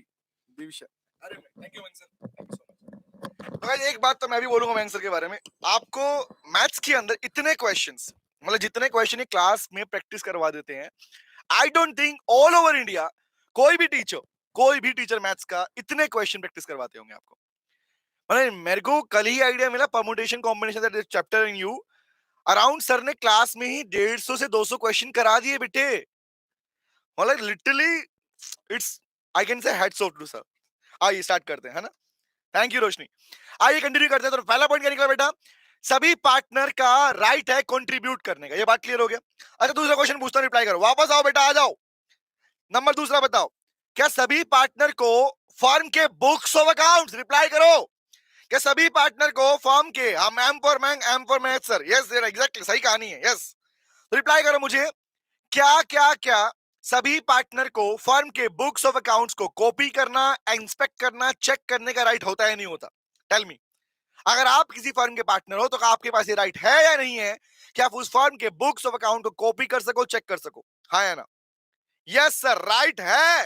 Divisha, अरे thank you Mayank sir, thank you so much. तो गाइस एक बात तो मैं भी बोलूंगा मयंक सर के बारे में, आपको मैथ्स के अंदर इतने क्वेश्चंस, मतलब जितने क्वेश्चन ये क्लास में प्रैक्टिस करवा देते हैं, I don't think all over India कोई भी टीचर मैथ्स का इतने क्वेश्चन प्रैक्टिस करवाते होंगे आपको। मतलब मेरे को कल ही आइडिया मिला, permutation combination that chapter in you, around sir ने क्लास में ही 150 से 200 क्वेश्चन करा दिए बेटे। मतलब literally it's, I can say heads off to sir. आइए स्टार्ट करते हैं, है ना। Thank you Roshni. आइए कंटिन्यू करते हैं। तो पहला पॉइंट क्या निकला बेटा, सभी पार्टनर का राइट है कंट्रीब्यूट करने का, ये बात क्लियर हो गया। अच्छा दूसरा क्वेश्चन पूछता हूं, रिप्लाई करो, वापस आओ बेटा, आ जाओ। नंबर दूसरा बताओ, क्या सभी पार्टनर को फर्म के बुक्स ऑफ अकाउंट्स, रिप्लाई करो, क्या सभी पार्टनर को फर्म के, हम M for math sir, yes exactly सही कहानी है, यस। रिप्लाई करो मुझे, क्या क्या क्या सभी पार्टनर को फर्म के बुक्स ऑफ अकाउंट्स को कॉपी करना, इंस्पेक्ट करना, चेक करने का राइट होता है नहीं होता? Tell me. अगर आप किसी फर्म के पार्टनर हो तो आपके पास ये राइट है या नहीं है कि आप उस फर्म के बुक्स ऑफ अकाउंट को कॉपी कर सको, चेक कर सको, हाँ या ना? यस सर, राइट है।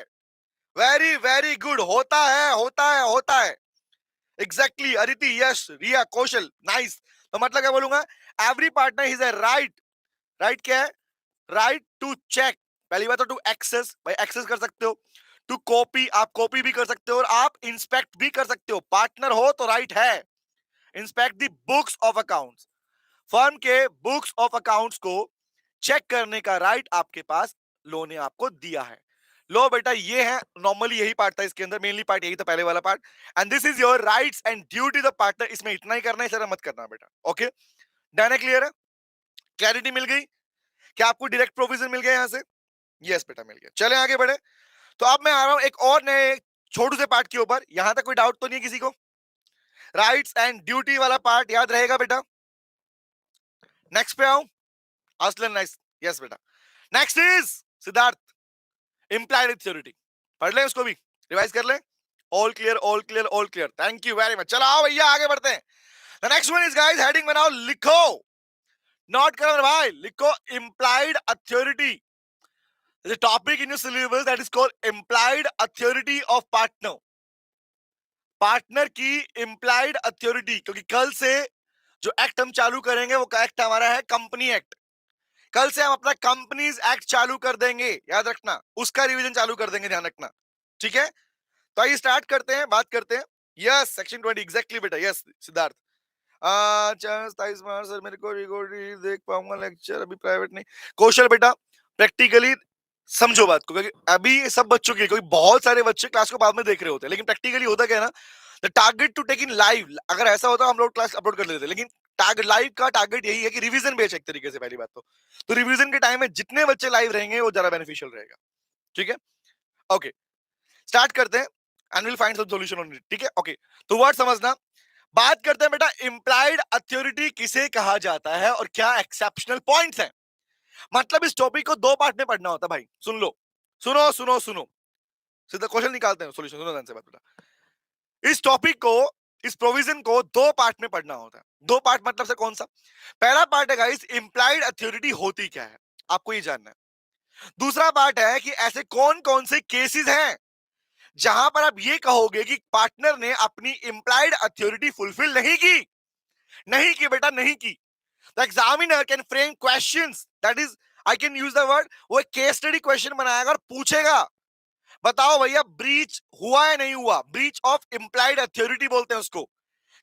वेरी वेरी गुड, होता है होता है होता है, एग्जैक्टली अदिति, यस, रिया, कौशल, नाइस। तो मतलब क्या बोलूंगा, every partner is a right, right क्या है, राइट टू चेक, पहली बात तो टू एक्सेस, भाई एक्सेस कर सकते हो, टू कॉपी, आप कॉपी भी कर सकते हो और आप इंस्पेक्ट भी कर सकते हो। पार्टनर हो तो राइट है, inspect the books of accounts, firm के बुक्स ऑफ अकाउंट्स को चेक करने का राइट आपके पास लो ने आपको दिया है। लो बेटा, ये है नॉर्मली, यही पार्ट था इसके अंदर, मेनली पार्ट यही था, पहले वाला part. And this is your rights and duty the partner, इसमें इतना ही करना है, इतना मत करना बेटा। ओके, डन है, क्लियर है, क्लैरिटी मिल गई? क्या आपको डायरेक्ट प्रोविजन मिल गया यहां से? यस बेटा मिल गया। चले आगे बढ़े। तो अब मैं आ रहा हूं एक और नए छोटू से पार्ट के ऊपर। यहां तक कोई डाउट तो नहीं है किसी को? राइट्स एंड ड्यूटी वाला पार्ट याद रहेगा बेटा? नेक्स्ट पे आऊं, असलन नेक्स्ट, यस बेटा। नेक्स्ट इज सिद्धार्थ, इंप्लाइड थ्योरिटी, पढ़ लें उसको भी, रिवाइज कर लें। All clear, all clear, all clear, thank you very much. चलो आओ भैया आगे बढ़ते हैं। The next one is guys, heading बनाओ, लिखो, नोट करो मेरे भाई, लिखो implied authority. There's a topic in your syllabus that is called implied authority of partner. Partner की implied authority, क्योंकि कल से जो एक्ट हम चालू करेंगे वो एक्ट हमारा है कंपनी एक्ट। कल से हम अपना कंपनीज एक्ट चालू कर देंगे, याद रखना, उसका रिवीजन चालू कर देंगे, ध्यान रखना, ठीक है। तो आइए स्टार्ट करते हैं, बात करते हैं। यस, सेक्शन 20 एग्जैक्टली बेटा, यस सिद्धार्थ। 27 मार्च सर मेरे को रिकॉर्ड देख पाऊंगा लेक्चर, अभी प्राइवेट नहीं। कौशल बेटा प्रैक्टिकली समझो बात को, क्योंकि अभी ये सब बच्चों के, क्योंकि बहुत सारे बच्चे क्लास को बाद में देख रहे होते हैं, लेकिन प्रैक्टिकली होता क्या है ना, the target to take in live, अगर ऐसा होता हम लोग क्लास अपलोड कर लेते, लेकिन टारगेट लाइव का टारगेट यही है कि रिवीजन बेच एक तरीके से, पहली बात तो रिवीजन के टाइम में जितने बच्चे लाइव रहेंगे वो ज्यादा बेनिफिशियल रहेगा, ठीक है। ओके, स्टार्ट करते हैं and will find some solution on it, ठीक है। ओके, तो वर्ड समझना, बात करते हैं बेटा इंप्लाइड अथॉरिटी किसे कहा जाता है और क्या एक्सेप्शनल पॉइंट्स हैं। मतलब इस टॉपिक को दो पार्ट में पढ़ना होता है भाई, सुन लो, सुनो सुनो सुनो, सीधा क्वेश्चन निकालते हैं, सॉल्यूशन सुनो ध्यान से बात बेटा। इस टॉपिक को, इस प्रोविजन को दो पार्ट में पढ़ना होता है। दो पार्ट मतलब से कौन सा? पहला पार्ट है गाइस, इंप्लाइड अथॉरिटी होती क्या है, आपको ये जानना है। दूसरा पार्ट है कि ऐसे कौन कौन से केसेस हैं जहां पर आप ये कहोगे कि पार्टनर ने अपनी इंप्लाइड अथॉरिटी फुलफिल नहीं की। नहीं की बेटा, नहीं की। The examiner can frame questions, that is, I can use the word, वो एक केस स्टडी क्वेश्चन बनाएगा और पूछेगा, बताओ भैया ब्रीच हुआ है नहीं हुआ, ब्रीच ऑफ इंप्लाइड अथॉरिटी बोलते हैं उसको,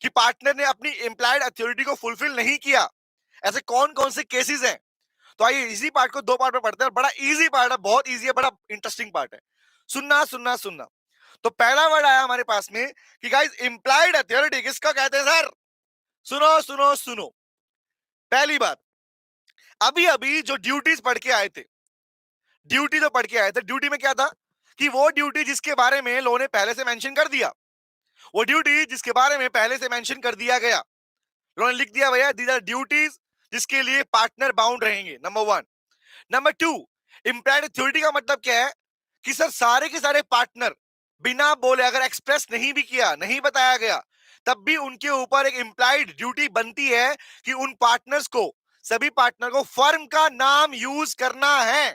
कि पार्टनर ने अपनी इंप्लाइड अथॉरिटी को फुलफिल नहीं किया। ऐसे कौन कौन से केसेस हैं? तो आइए इसी पार्ट को दो पार्ट में पढ़ते हैं, बड़ा इजी पार्ट है, बहुत इजी है, बड़ा इंटरेस्टिंग पार्ट है। सुनना सुनना सुनना। तो पहला वर्ड आया हमारे पास में कि गाइस इंप्लाइड अथॉरिटी किसका कहते हैं सर? सुनो सुनो सुनो, पहली बात, अभी अभी जो ड्यूटीज पढ़ के आए थे, ड्यूटी जो पढ़ के आए थे, ड्यूटी में क्या था कि वो ड्यूटी जिसके बारे में लोगों ने पहले से मेंशन कर दिया, वो ड्यूटी जिसके बारे में पहले से मेंशन कर दिया गया, लोगों ने लिख दिया भैया दीज आर ड्यूटीज जिसके लिए पार्टनर बाउंड रहेंगे, number one. Number two, implied authority का मतलब क्या है कि सर सारे के सारे पार्टनर बिना बोले, अगर एक्सप्रेस नहीं भी किया, नहीं बताया गया, तब भी उनके ऊपर एक इंप्लाइड ड्यूटी बनती है कि उन पार्टनर्स को, सभी पार्टनर को फर्म का नाम यूज करना है।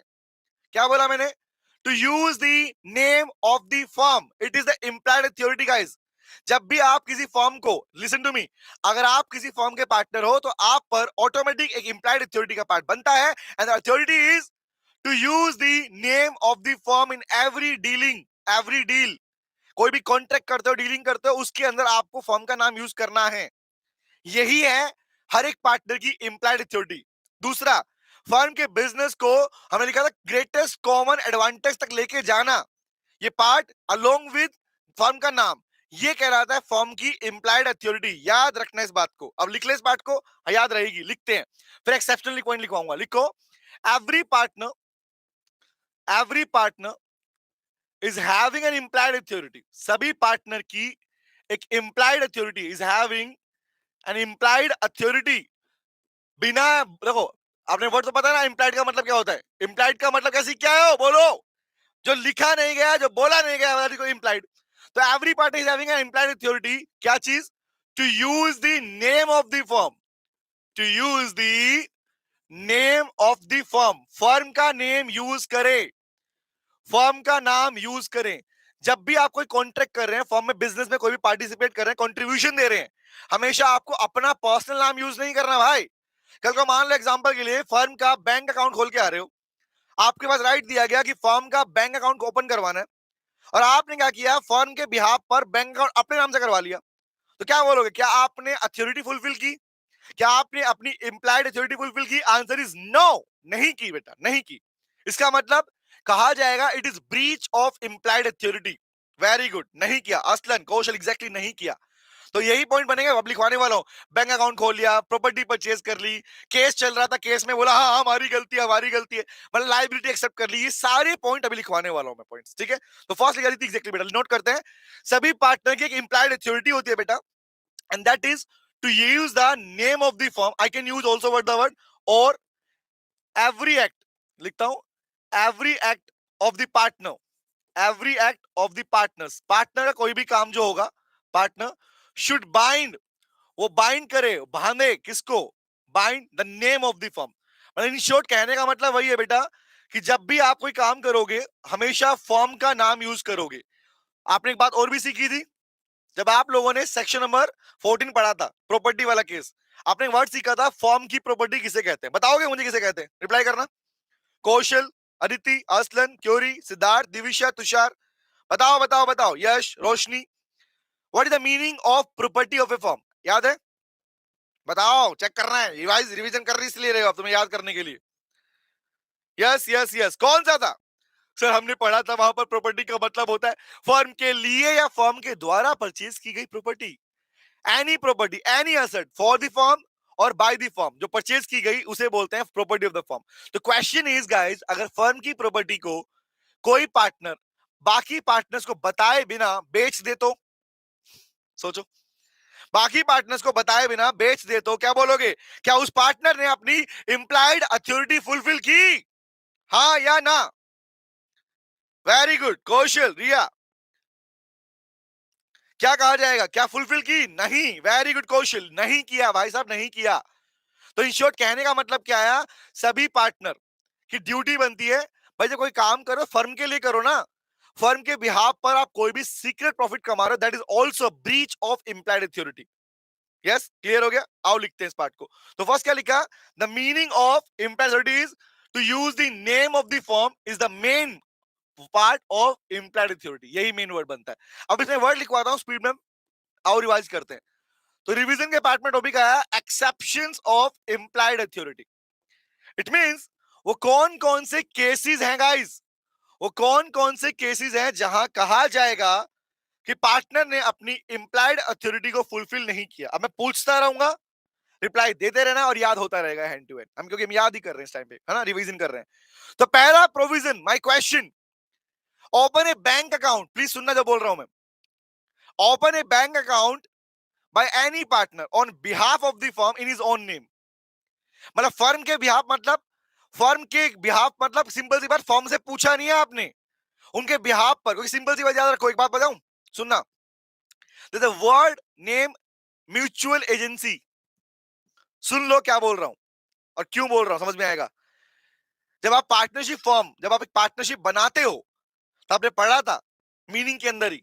क्या बोला मैंने? To use the name of the firm, it is the implied authority guys. जब भी आप किसी फर्म को, लिसन टू मी, अगर आप किसी फर्म के पार्टनर हो तो आप पर ऑटोमेटिक एक इंप्लाइड अथॉरिटी का पार्ट बनता है, and the authority is to use the name of the firm in every dealing, every deal. कोई भी कॉन्ट्रैक्ट करते हो, डीलिंग करते हो, उसके अंदर आपको फर्म का नाम यूज करना है। यही है हर एक पार्टनर की इंप्लाइड अथॉरिटी। दूसरा, फर्म के बिजनेस को हमने लिखा था ग्रेटेस्ट कॉमन एडवांटेज तक लेके जाना, ये पार्ट अलोंग विद फर्म का नाम, ये कहलाता है फर्म की इंप्लाइड अथॉरिटी। याद रखना इस बात को, अब लिख ले इस बात को, याद रहेगी, लिखते हैं। फिर एक्सेप्शनल पॉइंट लिखवाऊंगा, लिखो, every partner, every partner is having an implied authority, सभी पार्टनर की एक implied authority, is having an implied authority. बिना, देखो आपने वर्ड तो पता है ना इंप्लाइड का मतलब क्या होता है, इंप्लाइड का मतलब कैसी क्या है, बोलो, जो लिखा नहीं गया, जो बोला नहीं गया, को इंप्लाइड। तो every party is having an implied authority, क्या चीज? To use the name of the firm, to use the name of the firm, firm का नेम यूज करे, फर्म का नाम यूज करें। जब भी आप कोई कॉन्ट्रैक्ट कर रहे हैं, फर्म में, बिजनेस में कोई भी पार्टिसिपेट कर रहे हैं, कंट्रीब्यूशन दे रहे हैं, हमेशा आपको अपना पर्सनल नाम यूज नहीं करना भाई। कल को मान लो एग्जांपल के लिए फर्म का बैंक अकाउंट खोल के आ रहे हो, आपके पास राइट दिया गया कि फर्म का बैंक अकाउंट ओपन करवाना है, और आपने क्या किया, फर्म के बिहाफ पर बैंक अकाउंट अपने नाम से करवा लिया, तो क्या बोलोगे, क्या आपने अथॉरिटी फुलफिल की? क्या आपने अपनी इंप्लाइड अथॉरिटी फुलफिल की? आंसर इज नो, नहीं की बेटा, नहीं की। इसका मतलब कहा जाएगा it is breach of implied authority. Very good, नहीं किया असलन, कौशल एग्जैक्टली नहीं किया। तो यही पॉइंट बनेगा, अब लिखवाने वाला हूं, बैंक अकाउंट खोल लिया, प्रॉपर्टी परचेज कर ली, केस चल रहा था, केस में बोला हाँ हमारी गलती है, हमारी गलती है, मतलब लाइबिलिटी एक्सेप्ट कर ली, ये सारे पॉइंट अभी लिखवाने वाला हूं मैं पॉइंट्स, ठीक है। तो फर्स्ट लिखा थी एग्जैक्टली बेटा, नोट करते हैं, सभी पार्टनर की एक इंप्लाइड अथॉरिटी होती है बेटा, and that is to use the name of the firm. I can use also what the word, or every act, लिखता हूं, every act of the partner, every act of the partners. Partner का कोई भी काम जो होगा, partner should bind, वो bind करे, बांधे किसको, bind the name of the firm. मतलब इन शॉर्ट कहने का मतलब वही है बेटा कि जब भी आप कोई काम करोगे हमेशा फर्म का नाम यूज करोगे। आपने एक बात और भी सीखी थी जब आप लोगों ने सेक्शन नंबर 14 पढ़ा था, प्रॉपर्टी वाला केस, आपने वर्ड सीखा था फर्म की प्रॉपर्टी किसे कहते हैं, बताओगे मुझे किसे कहते हैं, रिप्लाई करना। कौशल, अदिति, असलन, क्योरी, सिद्धार्थ, दिविशा, तुषार, बताओ बताओ बताओ, Yash, Roshni, what is the meaning of property of a firm, याद है? बताओ, चेक करना है, रिवीजन कर रही इसलिए रहे हो आप, तुम्हें याद करने के लिए। यस यस यस, कौन सा था? सर हमने पढ़ा था वहां पर प्रॉपर्टी का मतलब होता है फर्म के लिए या फर्म के द्वारा परचेज की गई property, any property, any asset for the firm और बाय द फर्म, जो परचेज की गई उसे बोलते हैं प्रॉपर्टी ऑफ द फर्म। तो क्वेश्चन इज गाइस, अगर फर्म की प्रॉपर्टी को कोई पार्टनर बाकी पार्टनर्स को बताए बिना बेच दे तो, सोचो, बाकी पार्टनर्स को बताए बिना बेच दे तो क्या बोलोगे? क्या उस पार्टनर ने अपनी इंप्लाइड अथॉरिटी फुलफिल की, हाँ या ना? वेरी गुड कौशल, रिया, क्या कहा जाएगा, क्या फुलफिल की? नहीं। वेरी गुड कौशल, नहीं किया भाई साहब, नहीं किया। तो इन शॉर्ट कहने का मतलब क्या आया, सभी पार्टनर की ड्यूटी बनती है भाई जब कोई काम करो फर्म के लिए करो ना, फर्म के बिहाफ पर आप कोई भी सीक्रेट प्रॉफिट कमा रहे हो, that is also breach of implied authority. Yes, clear हो गया? आओ लिखते हैं इस पार्ट को। तो फर्स्ट क्या लिखा, the meaning of implied authority is to use the name of the firm is the main part of implied authority, यही मेन वर्ड बनता है। अब इसमें वर्ड लिखवाता हूं स्पीड में, आओ रिवाइज करते हैं। तो रिवीजन के पार्ट में टॉपिक आया exceptions of implied authority. It means वो कौन कौन से केसेस हैं गाइस, वो कौन कौन से केसेस हैं जहां कहा जाएगा कि पार्टनर ने अपनी इंप्लाइड अथॉरिटी को फुलफिल नहीं किया। अब मैं पूछता रहूंगा, रिप्लाई देते रहना और याद होता रहेगा हैंड टू हैंड, हम क्योंकि हम याद ही कर रहे हैं इस टाइम पे, है ना, रिवीजन कर रहे हैं। तो पहला provision, my question, open A bank account, please सुनना जो बोल रहा हूं मैं, open A bank account by any partner on behalf of the firm in his own name. मतलब फर्म के बिहाफ मतलब, फर्म के बिहाफ मतलब सिंपल सी बात, फर्म से पूछा नहीं है आपने, उनके बिहाफ पर, क्योंकि सिंपल सी बात याद रखो, एक बात बताऊं, सुनना, वर्ड नेम म्यूचुअल एजेंसी, सुन लो क्या बोल रहा हूं और क्यों बोल रहा हूं, समझ में आएगा। जब आप पार्टनरशिप फर्म, जब आप एक पार्टनरशिप बनाते हो तो आपने पढ़ा था मीनिंग के अंदर ही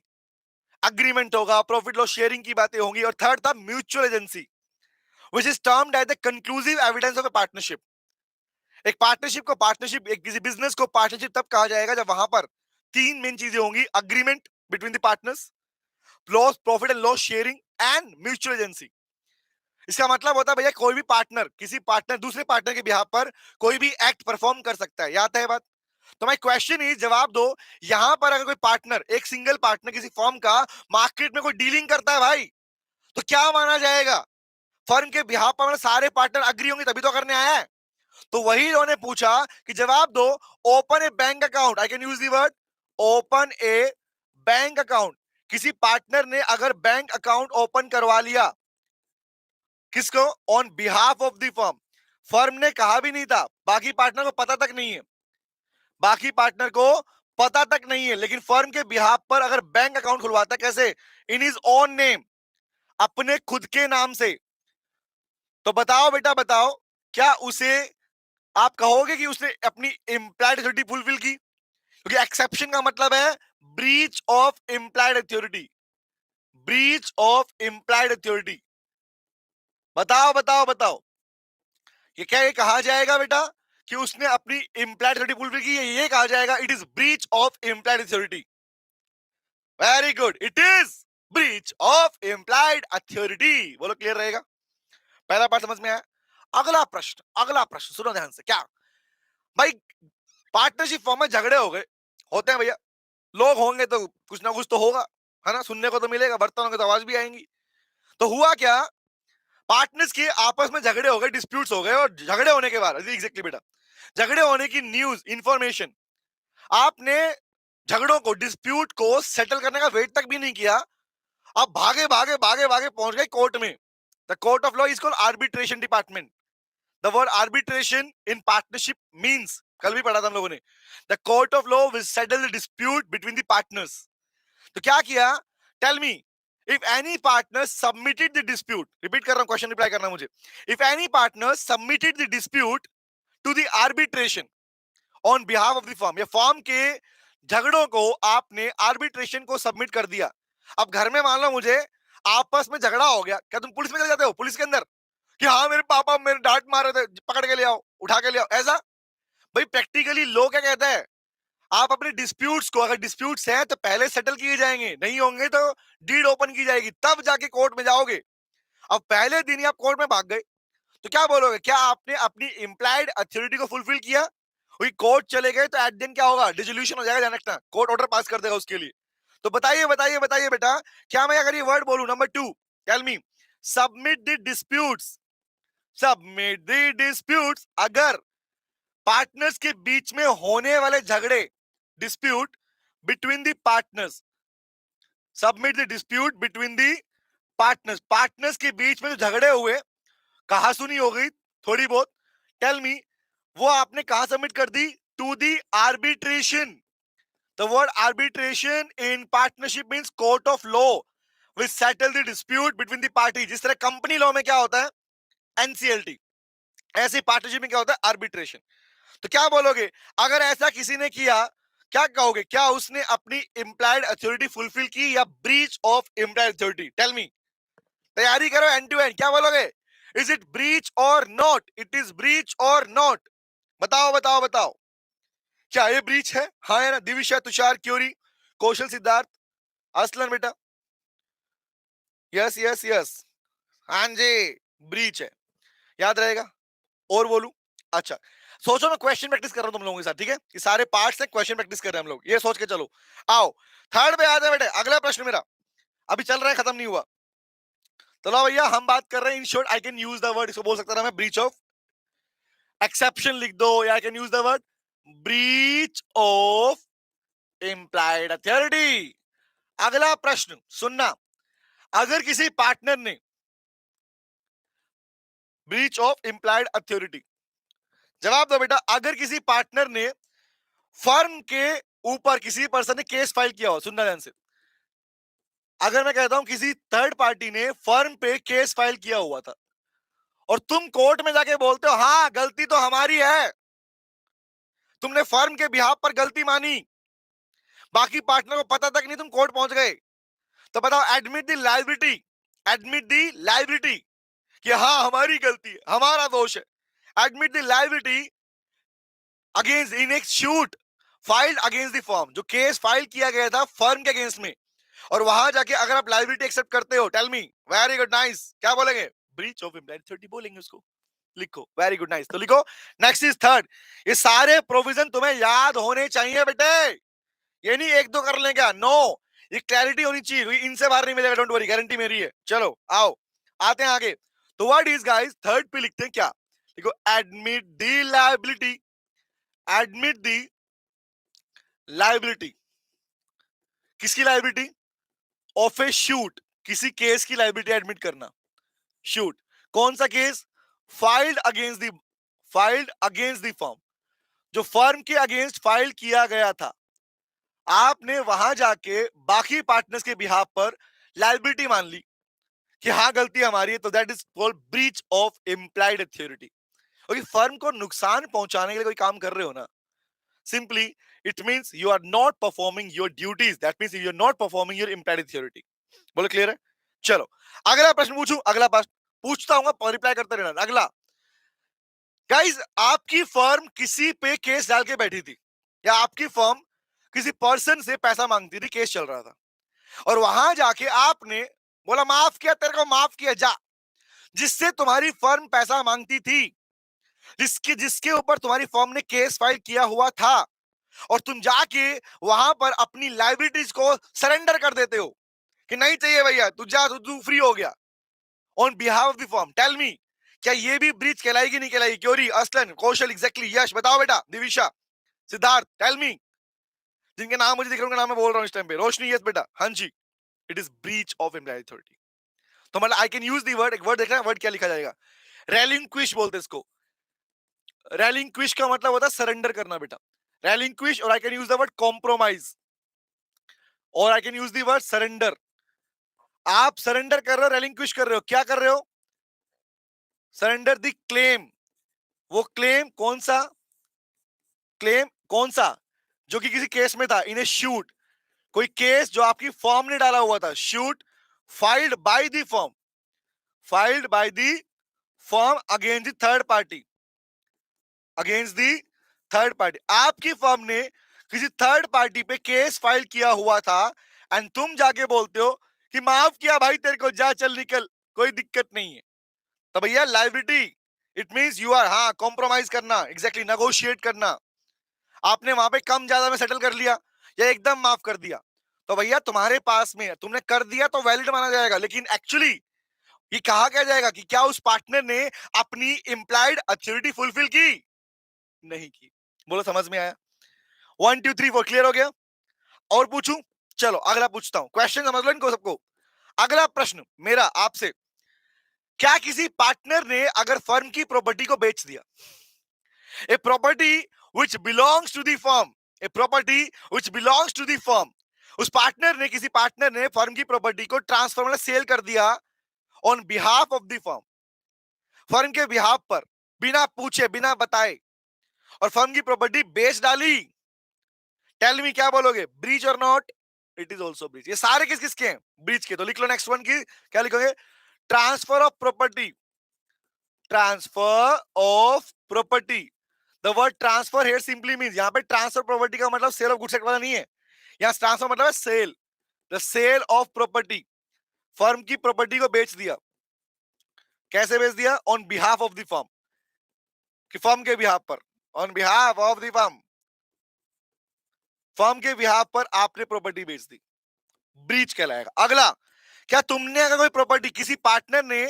अग्रीमेंट होगा, प्रॉफिट लॉस शेयरिंग की बातें होंगी, और थर्ड था mutual agency which is termed as the conclusive evidence of a partnership. एक पार्टनरशिप को पार्टनरशिप, एक किसी बिजनेस को पार्टनरशिप तब कहा जाएगा जब वहां पर तीन मेन चीजें होंगी, agreement between the partners, loss profit and loss sharing and mutual agency. इसका मतलब होता है भैया कोई भी पार्टनर किसी पार्टनर दूसरे पार्टनर के बिहाफ पर कोई भी एक्ट परफॉर्म कर सकता है, याद है बात? तो माय क्वेश्चन इज, जवाब दो, यहां पर अगर कोई पार्टनर, एक सिंगल पार्टनर किसी फर्म का मार्केट में कोई डीलिंग करता है भाई, तो क्या माना जाएगा? फर्म के बिहाफ पर मतलब सारे पार्टनर अग्री होंगे तभी तो करने आया है। तो वही इन्होंने पूछा कि जवाब दो, open A bank account, I can use the word open A bank account. किसी पार्टनर ने अगर बैंक अकाउंट ओपन करवा लिया, किसको? On behalf of the firm, firm ने कहा भी नहीं था, बाकी पार्टनर को पता तक नहीं है, बाकी पार्टनर को पता तक नहीं है, लेकिन फर्म के बिहाफ पर अगर बैंक अकाउंट खुलवाता, कैसे? इन हिज ओन नेम, अपने खुद के नाम से। तो बताओ बेटा बताओ, क्या उसे आप कहोगे कि उसने अपनी इंप्लाइड अथॉरिटी फुलफिल की? क्योंकि एक्सेप्शन का मतलब है breach of implied authority, breach of implied authority. बताओ बताओ बताओ, ये क्या ये कहा जाएगा बेटा कि उसने अपनी इंप्लाइड अथॉरिटी फुलफिल की है? ये कहा जाएगा it is breach of implied authority. Very good, it is breach of implied authority. बोलो, क्लियर रहेगा? पहला पार्ट समझ में आया? अगला प्रश्न सुनो ध्यान से। क्या भाई, पार्टनरशिप फॉर्म में झगड़े हो गए, होते हैं भैया, लोग होंगे तो कुछ ना कुछ तो होगा, है ना, सुनने को तो मिलेगा, बर्तनों की तो आवाज भी आएंगी। तो हुआ क्या, पार्टनर्स के आपस में झगड़े हो गए, डिस्प्यूट्स हो गए, और झगड़े होने के बाद एग्जैक्टली बेटा, झगड़े होने की न्यूज, इंफॉर्मेशन, आपने झगड़ों को, डिस्प्यूट को सेटल करने का वेट तक भी नहीं किया, आप भागे भागे भागे भागे पहुंच गए कोर्ट में। The court of law is called arbitration department. The word arbitration in partnership means कल भी पढ़ा था हम लोगों ने। The court of law will settle the dispute between the partners. तो क्या किया, tell me, if any partner submitted the dispute, repeat कर रहा हूं, क्वेश्चन रिप्लाई करना मुझे। If any partner submitted the dispute to the arbitration on behalf of the firm, या firm के झगड़ों को आपने आर्बिट्रेशन को सबमिट कर दिया। अब घर में मान लो मुझे आपस में झगड़ा हो गया, क्या तुम पुलिस में चले जाते हो, पुलिस के अंदर, कि हाँ मेरे पापा मेरे डांट मार रहे थे, पकड़ के ले आओ, उठा के ले आओ, ऐसा? भाई प्रैक्टिकली लो क्या कहता है, आप अपने डिस्प्यूट्स को, अगर डिस्प्यूट्स हैं तो पहले सेटल किए जाएंगे, नहीं होंगे तो डीड ओपन की जाएगी, तब जाके कोर्ट में जाओगे। अब पहले दिन ही आप कोर्ट में भाग गए, तो क्या बोलोगे, क्या आपने अपनी इंप्लाइड अथॉरिटी को फुलफिल किया? वही कोर्ट चले गए तो एट दिन क्या होगा, डिसोल्यूशन हो जाएगा, जानना, कोर्ट ऑर्डर पास कर देगा उसके लिए। तो बताइए बताइए बताइए बेटा, क्या मैं अगर ये वर्ड बोलूं, number 2, tell me, submit the disputes, submit the disputes, अगर पार्टनर्स के बीच में होने वाले झगड़े, dispute between the partners, submit the dispute between the partners, partners के बीच में जो झगड़े हुए, कहा सुनी हो गई थोड़ी बहुत, टेल मी, वो आपने कहा सबमिट कर दी, to the arbitration. The word arbitration in partnership means court of law will settle the dispute between the party. जिस तरह कंपनी लॉ में क्या होता है, एनसीएलटी, ऐसे पार्टनरशिप में क्या होता है, आर्बिट्रेशन। तो क्या बोलोगे, अगर ऐसा किसी ने किया, क्या कहोगे, क्या उसने अपनी इंप्लाइड अथॉरिटी फुलफिल की या breach of implied authority? Tell me, तैयारी करो एंड टू एंड, क्या बोलोगे, इज इट ब्रीच और नॉट, इट इज ब्रीच और नॉट, बताओ बताओ बताओ, क्या ये ब्रीच है, हाँ है ना? दिविशा, तुषार, क्यूरी, कौशल, सिद्धार्थ, असलन बेटा, यस यस यस, हाँ जी, ब्रीच है, याद रहेगा। और बोलू, अच्छा, सोचो मैं क्वेश्चन प्रैक्टिस कर रहा हूं तुम लोगों के साथ, ठीक है, ये सारे पार्ट्स हैं, क्वेश्चन प्रैक्टिस कर रहे हैं हम लोग, ये सोच के चलो। आओ थर्ड पे आ जाए बेटे, अगला प्रश्न मेरा अभी चल रहा है, खत्म नहीं हुआ। तो लो भैया, हम बात कर रहे हैं, in short I can use the word, इसको बोल सकता था मैं ब्रीच ऑफ, एक्सेप्शन लिख दो, या आई can use the word breach of implied authority. अगला प्रश्न सुनना, अगर किसी पार्टनर ने ब्रीच ऑफ इंप्लाइड अथॉरिटी, जवाब दो बेटा, अगर किसी पार्टनर ने फर्म के ऊपर किसी पर्सन ने केस फाइल किया हो, सुनना ध्यान से, अगर मैं कहता हूं किसी थर्ड पार्टी ने फर्म पे केस फाइल किया हुआ था और तुम कोर्ट में जाके बोलते हो हाँ गलती तो हमारी है, तुमने फर्म के बिहाफ पर गलती मानी, बाकी पार्टनर को पता तक नहीं, तुम कोर्ट पहुंच गए, तो बताओ, admit the liability, admit the liability, कि हाँ हमारी गलती है, हमारा दोष है, एडमिट द लायबिलिटी अगेंस्ट इन एक shoot filed against the firm, जो केस फाइल किया गया था फर्म के अगेंस्ट में, और वहां जाके अगर आप लायबिलिटी एक्सेप्ट करते हो, tell me, very good, nice, क्या बोलेंगे, ब्रीच ऑफ इंप्लाइड अथॉरिटी बोलेंगे उसको, लिखो, वेरी गुड, नाइस, तो लिखो, नेक्स्ट इज थर्ड, ये सारे प्रोविजन तुम्हें याद होने चाहिए बेटे, ये नहीं एक दो कर लें क्या, नो, ये क्लैरिटी होनी चाहिए, इनसे बाहर नहीं मिलेगा, डोंट वरी, गारंटी मेरी है। चलो आओ आते हैं आगे, तो व्हाट इज गाइस, थर्ड पे लिखते हैं क्या, देखो, admit the liability, admit the liability, किसकी लायबिलिटी, ऑफ ए शूट, किसी केस की लायबिलिटी एडमिट करना, शूट, कौन सा case, filed against the firm, जो फर्म के अगेंस्ट फाइल किया गया था, आपने वहां जाके बाकी पार्टनर्स के बिहाफ पर लायबिलिटी मान ली कि हाँ गलती हमारी है, तो that is called breach of implied authority. क्योंकि फर्म को नुकसान पहुंचाने के लिए कोई काम कर रहे हो ना, simply it means you are not performing your duties, that means you are not performing your implied authority. बोलो क्लियर है? चलो अगला प्रश्न पूछूं, अगला प्रश्न पूछता हूं, रिप्लाई करते रहना। अगला, गाइस, आपकी फर्म किसी पे केस डाल के बैठी थी, या आपकी फर्म किसी पर्सन से पैसा मांगती थी, केस चल रहा था, और वहां जाके आपने बोला माफ किया, तेरे को माफ किया, जा, जिससे तुम्हारी फर्म पैसा मांगती थी, जिसके जिसके ऊपर तुम्हारी फर्म ने केस फाइल किया हुआ था, और तुम जाके वहां पर अपनी लायबिलिटीज को सरेंडर कर देते हो कि नहीं चाहिए भैया, तू जा, तू फ्री हो गया, on behalf of the firm. Tell me, क्या ये भी ब्रीच कहलाएगी, नहीं कहलाएगी? क्योरी, असलन, कौशल, एग्जैक्टली, यश, बताओ बेटा, दिविशा, सिद्धार्थ, टेल मी, जिनके नाम मुझे दिख रहे हैं, उनका नाम मैं बोल रहा हूं इस टाइम पे, रोशनी, यस बेटा, हाँ जी, it is breach of employ authority. तो मतलब I can use the word, एक वर्ड देख रहे हैं, वर्ड क्या लिखा जाएगा, रेलिंक्विश बोलते हैं इसको, रेलिंक्विश का मतलब होता है सरेंडर करना बेटा, रेलिंक्विश, और I can use the word compromise, और I can use the word surrender. आप सरेंडर कर रहे हो, रेलिंक्विश कर रहे हो, क्या कर रहे हो? Surrender the claim. वो क्लेम कौन सा? क्लेम कौन सा? जो कि किसी केस में था, इन ए शूट, कोई केस जो आपकी फर्म ने डाला हुआ था, shoot filed by the firm, filed by the firm against the third party, against the third party. आपकी फर्म ने किसी थर्ड पार्टी पे केस फाइल किया हुआ था, एंड तुम जाके बोलते हो कि माफ किया भाई तेरे को, जा चल निकल, कोई दिक्कत नहीं है। तो भैया liability, it means you are, हाँ, कॉम्प्रोमाइज करना, एग्जैक्टली नेगोशिएट करना। आपने वहां पे कम ज्यादा में सेटल कर लिया या एकदम माफ कर दिया, तो भैया तुम्हारे पास में तुमने कर दिया तो वैलिड माना जाएगा, लेकिन एक्चुअली ये कहा क्या जाएगा कि क्या उस पार्टनर ने अपनी इंप्लाइड अथॉरिटी फुलफिल की? नहीं की। बोलो समझ में आया? 1 2 3 4 क्लियर हो गया? और पूछूं? चलो अगला पूछता हूं, क्वेश्चन समझ लो इनको सबको। अगला प्रश्न मेरा आपसे, क्या किसी पार्टनर ने अगर फर्म की प्रॉपर्टी को बेच दिया, a property which belongs to the firm, a property which belongs to the firm, उस पार्टनर ने, किसी पार्टनर ने फर्म की प्रॉपर्टी को ट्रांसफर मतलब सेल कर दिया on behalf of the firm, firm के बिहाफ पर, बिना पूछे बिना बताए, और फर्म की प्रॉपर्टी बेच डाली, टेल मी क्या बोलोगे, ब्रीच और not? It is also breach. ये सारे किस किसके हैं? ब्रीच के। तो लिख लो नेक्स्ट वन की, क्या लिखोगे? Transfer of property, transfer of property. The word transfer here simply means, यहां पे ट्रांसफर प्रॉपर्टी का मतलब सेल ऑफ गुड्स वाला नहीं है, यहां ट्रांसफर मतलब है sale, the sale of property. Firm की प्रॉपर्टी को बेच दिया, कैसे बेच दिया? On behalf of the firm, कि फर्म के बिहाफ पर, on behalf of the firm, firm के बिहाफ पर आपने प्रॉपर्टी बेच दी, ब्रीच कहलाएगा। अगला, क्या तुमने अगर कोई प्रॉपर्टी, किसी पार्टनर ने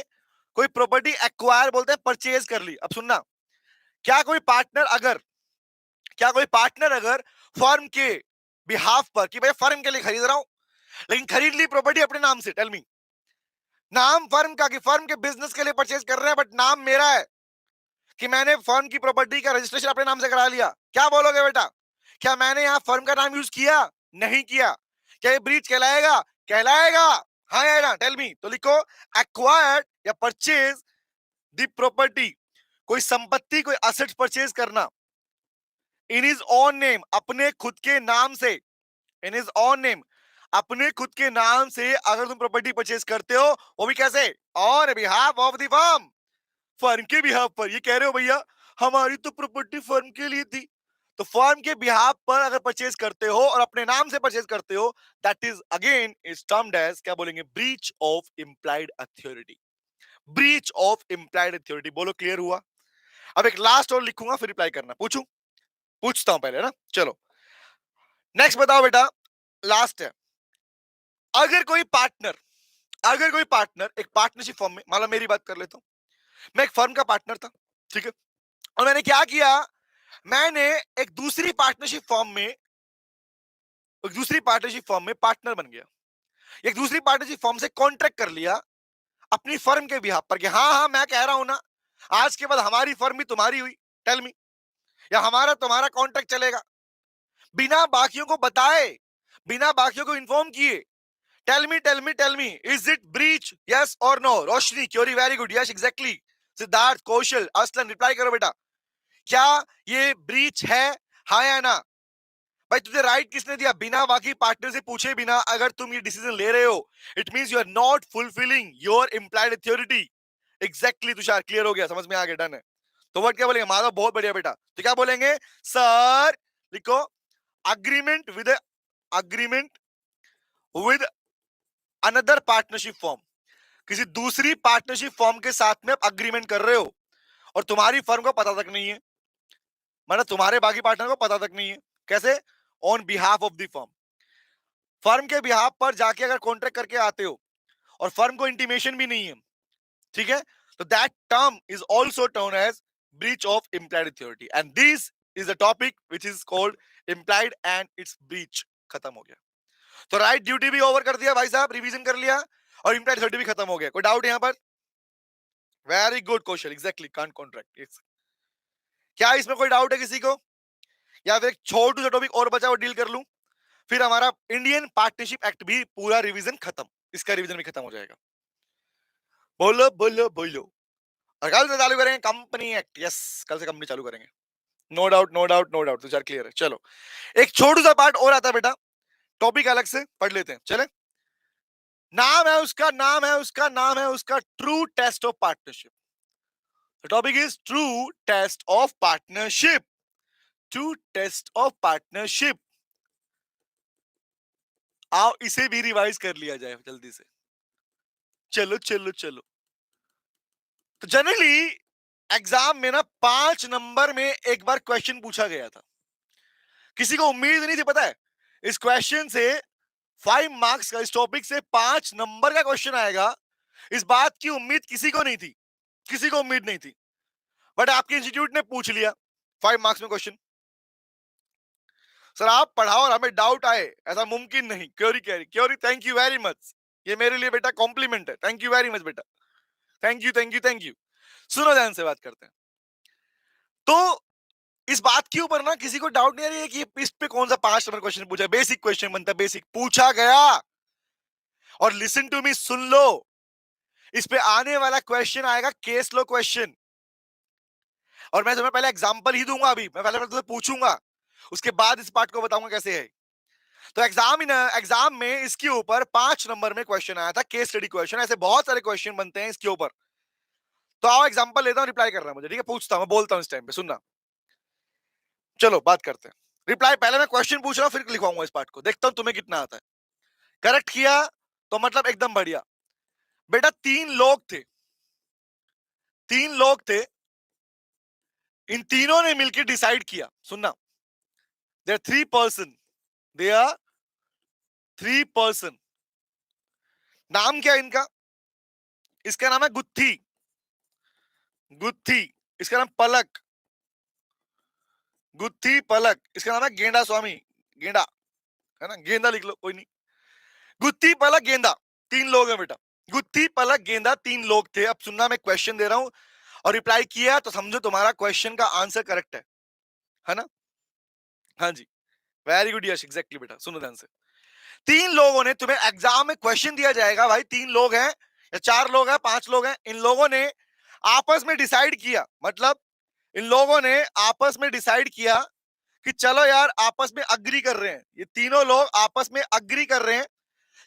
कोई प्रॉपर्टी एक्वायर बोलते हैं परचेज कर ली, अब सुनना, क्या कोई पार्टनर अगर, क्या कोई पार्टनर अगर फर्म के बिहाफ पर, कि भाई फर्म के लिए खरीद रहा हूं, लेकिन खरीद ली प्रॉपर्टी अपने नाम से, टेल मी, नाम फर्म का, कि फर्म के बिजनेस के लिए परचेज कर रहे हैं बट नाम मेरा है, कि मैंने फर्म की प्रॉपर्टी का रजिस्ट्रेशन अपने नाम से करा लिया, क्या बोलोगे बेटा? क्या मैंने यहां फर्म का नाम यूज किया? नहीं किया। क्या ये ब्रीच कहलाएगा? कहलाएगा। हाँ या ना, टेल मी। तो लिखो, एक्वायर्ड या परचेज द प्रॉपर्टी, कोई संपत्ति, कोई असेट परचेज करना, इन हिज ओन नेम, अपने खुद के नाम से, इन हिज ओन नेम, अपने खुद के नाम से अगर तुम प्रॉपर्टी परचेज करते हो, वो भी कैसे? On behalf of the firm, firm के बिहाफ पर। ये कह रहे हो भैया हमारी तो प्रॉपर्टी फर्म के लिए थी, तो फर्म के बिहाफ पर अगर परचेज करते हो और अपने नाम से परचेज करते हो, that is again is termed as, क्या बोलेंगे? Breach of implied authority, breach of implied authority. बोलो क्लियर हुआ? अब एक लास्ट और लिखूंगा, फिर रिप्लाई करना। पूछूं? पूछता हूं पहले ना, चलो नेक्स्ट बताओ बेटा, लास्ट है। अगर कोई पार्टनर, अगर कोई पार्टनर एक पार्टनरशिप फर्म में, मान लो मेरी बात कर लेता हूं, मैं एक फर्म का पार्टनर था, ठीक है, और मैंने क्या किया, मैंने एक दूसरी पार्टनरशिप फर्म में, एक दूसरी पार्टनरशिप फर्म में पार्टनर बन गया, एक दूसरी पार्टनरशिप फर्म से कॉन्ट्रैक्ट कर लिया अपनी फर्म के बिहाफ पर, कि हाँ हाँ मैं कह रहा हूं ना, आज के बाद हमारी फर्म भी तुम्हारी हुई, टेल मी, या हमारा तुम्हारा कॉन्ट्रैक्ट चलेगा, बिना बाकियों को बताए, बिना बाकियों को इन्फॉर्म किए। Tell me tell me tell me, is it breach? Yes और no? Roshni, query, very good, yes exactly. Siddharth, Kaushal, Aslan, reply करो बेटा, क्या ये ब्रीच है? हाँ या ना? भाई तुझे राइट किसने दिया? बिना बाकी पार्टनर से पूछे बिना अगर तुम ये डिसीजन ले रहे हो, it means you are not fulfilling your implied authority. Exactly Tushar, clear हो गया, समझ में आ गया, डन है। तो वर्ड क्या बोलेंगे? माधव, बहुत बढ़िया बेटा। तो क्या बोलेंगे? सर, लिखो, agreement with, agreement with another partnership form, किसी दूसरी पार्टनरशिप फॉर्म के साथ में अग्रीमेंट कर रहे हो और तुम्हारी फर्म को पता तक नहीं है, मतलब तुम्हारे बाकी पार्टनर को पता तक नहीं है। कैसे? On behalf of the firm, firm के बिहाफ पर जाके अगर कॉन्ट्रैक्ट करके आते हो और फर्म को इंटीमेशन भी नहीं है, ठीक है, तो that term is also turn as breach of implied authority, and this is the topic which is called implied and its breach. खत्म हो गया। तो राइट ड्यूटी भी ओवर कर दिया भाई साहब, रिवीजन कर लिया, और इंप्लाइड अथॉरिटी भी खत्म हो गया। कोई डाउट यहां पर? Very good question, exactly, can't contract. क्या इसमें कोई डाउट है किसी को, या फिर एक छोटू सा टॉपिक और बचा वो डील कर लूं, फिर हमारा इंडियन पार्टनरशिप एक्ट भी पूरा रिवीजन खत्म, इसका रिवीजन भी खत्म हो जाएगा। बोलो बोलो बोलो। और कल से चालू करेंगे कंपनी एक्ट, यस कल से कंपनी चालू करेंगे, no doubt no doubt no doubt, तो यार क्लियर है। चलो एक छोटू सा पार्ट और आता है बेटा, टॉपिक अलग से पढ़ लेते हैं, चले। नाम है उसका, नाम है उसका, नाम है उसका true test of partnership. The topic is true test of partnership, true test of partnership. आओ इसे भी रिवाइज कर लिया जाए जल्दी से, चलो चलो चलो। तो जनरली एग्जाम में ना 5 नंबर में एक बार क्वेश्चन पूछा गया था, किसी को उम्मीद नहीं थी, पता है इस क्वेश्चन से 5 मार्क्स का, इस टॉपिक से 5 नंबर का क्वेश्चन आएगा, इस बात की उम्मीद किसी को नहीं थी, किसी को उम्मीद नहीं थी, बट आपके इंस्टीट्यूट ने पूछ लिया 5 मार्क्स में क्वेश्चन। सर आप पढ़ाओ और हमें डाउट आए, ऐसा मुमकिन नहीं। Query query query, thank you very much, ये मेरे लिए बेटा कॉम्प्लीमेंट है, थैंक यू वेरी मच बेटा, thank you thank you thank you. सुनो ध्यान से बात करते हैं। तो इस बात के ऊपर ना किसी को डाउट नहीं आ रही है कि इस पे कौन सा 5 नंबर क्वेश्चन पूछा, बेसिक क्वेश्चन बनता है, बेसिक पूछा गया। और लिसन टू मी, सुन लो, इस पे आने वाला क्वेश्चन आएगा केस लो क्वेश्चन, और मैं तुम्हें पहले एग्जांपल ही दूंगा, अभी मैं पहले तुम्हें पूछूंगा, उसके बाद इस पार्ट को बताऊंगा कैसे है। तो एग्जाम में इसके ऊपर 5 नंबर में क्वेश्चन आया था, केस स्टडी क्वेश्चन, ऐसे बहुत सारे क्वेश्चन बनते हैं इसके ऊपर। तो आओ एग्जांपल लेता हूं, रिप्लाई करना मुझे, ठीक है, पूछता हूं, मैं बोलता हूं इस टाइम पे, सुनना। चलो बात करते हैं, रिप्लाई पहले मैं क्वेश्चन पूछ रहा हूं, फिर लिखवाऊंगा इस पार्ट को, देखता हूं तुम्हें कितना आता है। करेक्ट किया तो मतलब एकदम बढ़िया। बेटा 3 लोग थे, 3 लोग थे, इन तीनों ने मिलकर डिसाइड किया, सुनना, they are 3 person, they are 3 person. नाम क्या है इनका, इसका नाम है गुत्थी, गुत्थी, इसका नाम पलक, गुत्थी पलक, इसका नाम है गेंडा स्वामी, गेंडा है ना, गेंदा लिख लो कोई नहीं, गुत्थी पलक गेंदा, 3 लोग हैं बेटा, गुत्थी पलक गेंदा 3 लोग थे। अब सुनना, मैं क्वेश्चन दे रहा हूं और रिप्लाई किया तो समझो तुम्हारा क्वेश्चन का आंसर करेक्ट है ना। हाँ जी, वेरी गुड यश, एग्जैक्टली बेटा, सुनो ध्यान से। 3 लोगों ने, तुम्हें एग्जाम में क्वेश्चन दिया जाएगा भाई, 3 लोग हैं या 4 लोग हैं 5 लोग हैं, इन लोगों ने आपस में डिसाइड किया, मतलब इन लोगों ने आपस में डिसाइड किया कि चलो यार, आपस में अग्री कर रहे हैं, ये तीनों लोग आपस में अग्री कर रहे हैं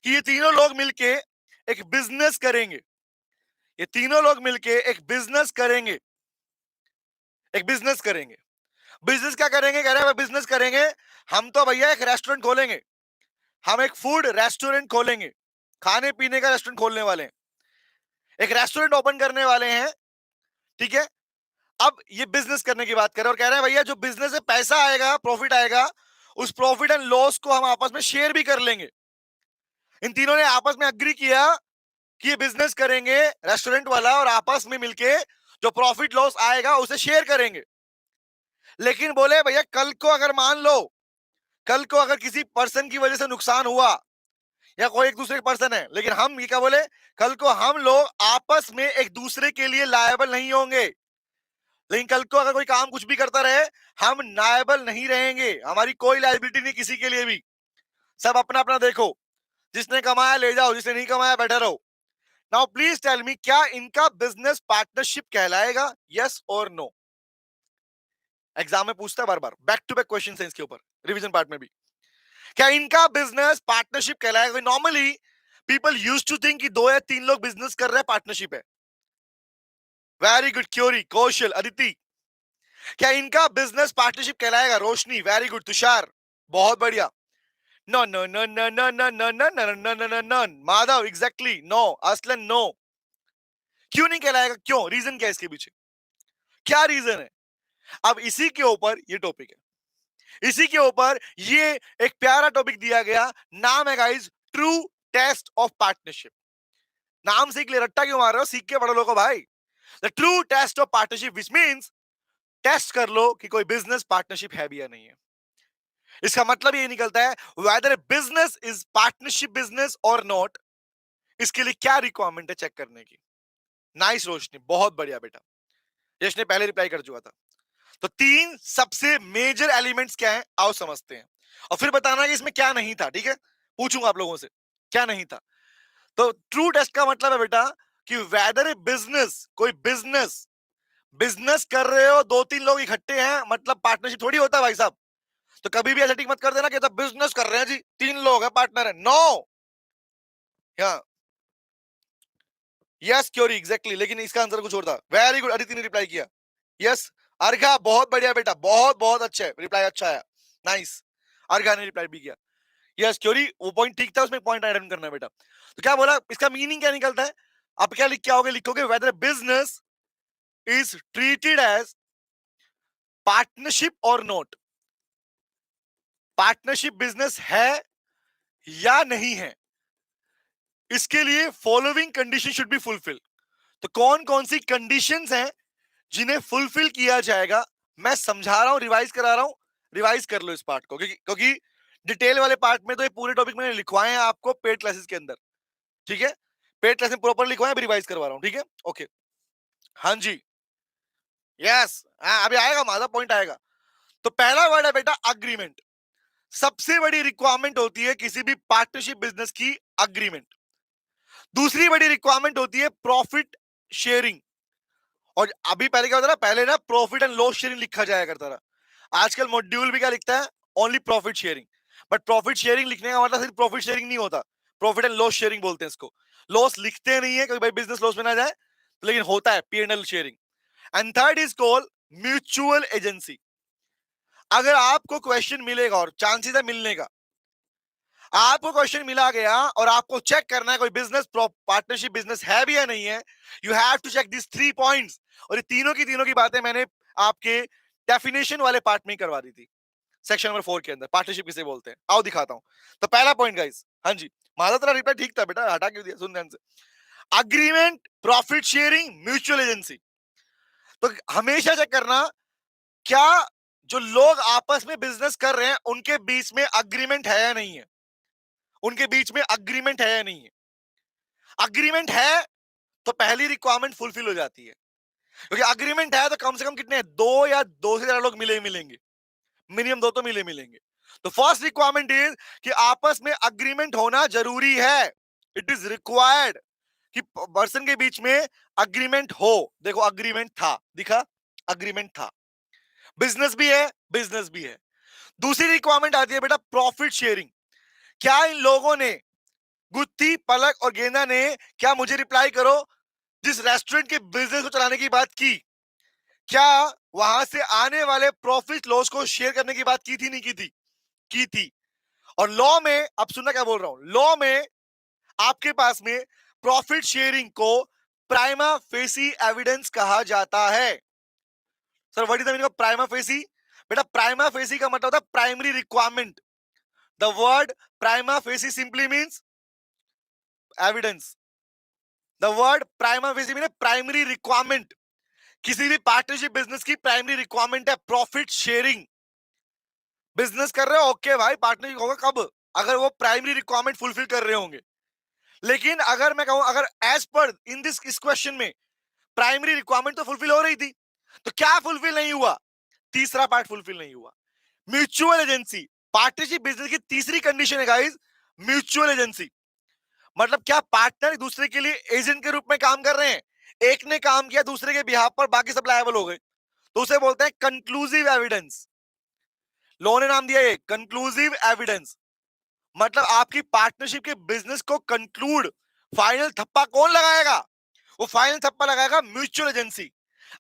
कि ये तीनों लोग मिलके एक बिजनेस करेंगे, ये तीनों लोग मिलके एक बिजनेस करेंगे, एक बिजनेस करेंगे। बिजनेस क्या करेंगे, कह रहे हैं बिजनेस करेंगे, हम तो भैया एक रेस्टोरेंट खोलेंगे, हम एक फूड रेस्टोरेंट खोलेंगे, खाने पीने का रेस्टोरेंट खोलने वाले हैं, एक रेस्टोरेंट ओपन करने वाले हैं, ठीक है। अब ये बिजनेस करने की बात करें और कह रहे हैं भैया जो बिजनेस में पैसा आएगा, प्रॉफिट आएगा, उस प्रॉफिट एंड लॉस को हम आपस में शेयर भी कर लेंगे। इन तीनों ने आपस में अग्री किया कि ये बिजनेस करेंगे रेस्टोरेंट वाला, और आपस में मिलके जो प्रॉफिट लॉस आएगा उसे शेयर करेंगे। लेकिन बोले भैया कल को अगर मान लो, कल को अगर किसी पर्सन की वजह से नुकसान हुआ, या कोई एक दूसरे पर्सन है, लेकिन हम ये क्या बोले, कल को हम लोग आपस में एक दूसरे के लिए लायबल नहीं होंगे, लेकिन कल को अगर कोई काम कुछ भी करता रहे, हम लायबल नहीं रहेंगे, हमारी कोई लायबिलिटी नहीं किसी के लिए भी, सब अपना अपना देखो, जिसने कमाया ले जाओ, जिसने नहीं कमाया बैठे रहो। नाउ प्लीज टेल मी, क्या इनका बिजनेस पार्टनरशिप कहलाएगा, यस और नो। एग्जाम में पूछता है बार बार, बैक टू बैक क्वेश्चन है इसके ऊपर, रिवीजन पार्ट में भी, क्या इनका बिजनेस पार्टनरशिप कहलाएगा। Normally people used to think कि 2 या 3 लोग बिजनेस कर रहे हैं, पार्टनरशिप है। वेरी गुड क्योरी, कौशल, अदिति, क्या इनका बिजनेस पार्टनरशिप कहलाएगा। रोशनी, वेरी गुड, तुषार, बहुत बढ़िया। No no no no no no no no no no no no no, Madhav, exactly no, Aslan no. क्यों नहीं कहलाएगा, क्यों, रीजन क्या है इसके पीछे, क्या रीजन है। अब इसी के ऊपर ये टॉपिक है, इसी के ऊपर ये एक प्यारा टॉपिक दिया गया, नाम है guys true test of partnership. नाम सीख ले, रट्टा क्यों मार रहे हो, सीख के पढ़ लो को भाई। The true test of partnership, which means test कर लो कि कोई बिजनेस पार्टनरशिप है भी या नहीं है। इसका मतलब ये निकलता है whether business is partnership business और नॉट, इसके लिए क्या रिक्वायरमेंट है चेक करने की। नाइस रोशनी, बहुत बढ़िया बेटा, यश ने पहले रिप्लाई कर चुका था। तो तीन सबसे मेजर एलिमेंट्स क्या है, आओ समझते हैं, और फिर बताना कि इसमें क्या नहीं था। ठीक है, पूछूंगा आप लोगों से क्या नहीं था। तो ट्रू टेस्ट का मतलब है बेटा कि वेदर ए बिजनेस, कोई बिजनेस बिजनेस कर रहे हो, दो तीन लोग इकट्ठे हैं, मतलब पार्टनरशिप थोड़ी होता है भाई साहब। तो कभी भी ऐसा टिक मत कर देना कि तो बिजनेस कर रहे हैं जी, तीन लोग हैं, पार्टनर है। नो, या यस क्योरी एग्जैक्टली, लेकिन इसका आंसर कुछ और था। वेरी गुड, अदिति ने रिप्लाई किया। यस अर्घा, बहुत बढ़िया बेटा, बहुत बहुत अच्छा है, रिप्लाई अच्छा है, नाइस। अर्घा ने रिप्लाई भी किया। यस क्योरी, वो पॉइंट ठीक था, उसमें पॉइंट ऐड करना है बेटा। तो क्या बोला, इसका मीनिंग क्या निकलता है? आप क्या लिख के आओगे, लिखोगे whether business is treated as partnership और नॉट। पार्टनरशिप बिजनेस है या नहीं है, इसके लिए following condition should be fulfil. तो कौन कौन सी कंडीशंस हैं जिन्हें फुलफिल किया जाएगा, मैं समझा रहा हूं, रिवाइज करा रहा हूं। रिवाइज कर लो इस पार्ट को, क्योंकि डिटेल वाले पार्ट में तो ये पूरे टॉपिक मैंने लिखवाए हैं आपको पेड क्लासेस के अंदर। ठीक है, पेड क्लास में प्रॉपर लिखवाए, अभी रिवाइज करवा रहा हूं। ठीक है, ओके, हाँ जी, यस, हाँ अभी आएगा, माजा पॉइंट आएगा। तो पहला वर्ड है बेटा अग्रीमेंट। सबसे बड़ी रिक्वायरमेंट होती है किसी भी पार्टनरशिप बिजनेस की, अग्रीमेंट। दूसरी बड़ी रिक्वायरमेंट होती है प्रॉफिट शेयरिंग। और अभी पहले क्या होता था, पहले ना प्रॉफिट एंड लॉस शेयरिंग लिखा जाया करता था। आजकल मॉड्यूल भी क्या लिखता है, only profit sharing. But profit sharing लिखने का मतलब सिर्फ प्रॉफिट शेयरिंग नहीं होता, प्रॉफिट एंड लॉस शेयरिंग बोलते हैं इसको। लॉस लिखते नहीं है क्योंकि भाई बिजनेस लॉस में ना जाए, लेकिन होता है P and L sharing. And third is called mutual agency. अगर आपको क्वेश्चन मिलेगा, और चांसेस है मिलने का, आपको क्वेश्चन मिला गया और आपको चेक करना है कोई बिजनेस पार्टनरशिप बिजनेस है भी या नहीं है, you have to check this 3 points. और ये तीनों की बातें मैंने आपके डेफिनेशन वाले पार्ट में ही करवा दी थी, सेक्शन नंबर 4 के अंदर, पार्टनरशिप किसे बोलते हैं। आओ दिखाता हूं। तो पहला पॉइंट गाइस, हाँ जी, माधा तेरा रिप्लाई ठीक था बेटा, हटा क्यों दिया, सुन ध्यान से। Agreement, profit sharing, mutual agency. तो हमेशा चेक करना, क्या जो लोग आपस में बिजनेस कर रहे हैं उनके बीच में अग्रीमेंट है या नहीं है, उनके बीच में अग्रीमेंट है या नहीं है। अग्रीमेंट है तो पहली रिक्वायरमेंट फुलफिल हो जाती है, क्योंकि अग्रीमेंट है तो कम से कम कितने, दो या दो से ज्यादा लोग मिले मिलेंगे, मिनिमम दो तो मिले मिलेंगे। तो फर्स्ट रिक्वायरमेंट इज कि आपस में अग्रीमेंट होना जरूरी है, इट इज रिक्वायर्ड कि पर्सन के बीच में अग्रीमेंट हो। देखो अग्रीमेंट था, दिखा, अग्रीमेंट था, बिजनेस भी है, बिजनेस भी है। दूसरी रिक्वायरमेंट आती है बेटा प्रॉफिट शेयरिंग। क्या इन लोगों ने, गुत्ती, पलक और गेंदा ने, क्या मुझे रिप्लाई करो, जिस रेस्टोरेंट के बिजनेस को चलाने की बात की, क्या वहां से आने वाले प्रॉफिट लॉस को शेयर करने की बात की थी, नहीं की थी? की थी। और लॉ में, अब सुनना क्या बोल रहा हूं, लॉ में आपके पास में प्रॉफिट शेयरिंग को प्राइमा फेसी एविडेंस कहा जाता है। Sir what is the meaning of prima facie? बेटा प्राइमा फेसी का मतलब होता है primary requirement. The word prima facie simply means evidence. The word prima facie mean primary requirement. किसी भी पार्टनरशिप बिजनेस की प्राइमरी रिक्वायरमेंट है प्रॉफिट शेयरिंग। बिजनेस कर रहे हो, ओके भाई, पार्टनरशिप होगा कब, अगर वो प्राइमरी रिक्वायरमेंट फुलफिल कर रहे होंगे। लेकिन अगर मैं कहूं, अगर एज पर इन दिस इस क्वेश्चन में प्राइमरी रिक्वायरमेंट तो फुलफिल हो रही थी, तो क्या फुलफिल नहीं हुआ? तीसरा पार्ट फुलफिल नहीं हुआ, म्यूचुअल एजेंसी। पार्टनरशिप बिजनेस की तीसरी कंडीशन है गाइस, म्यूचुअल एजेंसी। मतलब क्या पार्टनर एक दूसरे के लिए एजेंट के रूप में काम कर रहे हैं, एक ने काम किया दूसरे के बिहाफ पर, बाकी सब लायबल हो गए, तो उसे बोलते हैं कंक्लूसिव एविडेंस। लॉ ने नाम दिया है कंक्लूसिव एविडेंस। मतलब आपकी पार्टनरशिप के बिजनेस को कंक्लूड, फाइनल थप्पा कौन लगाएगा? वो फाइनल थप्पा लगाएगा म्यूचुअल एजेंसी।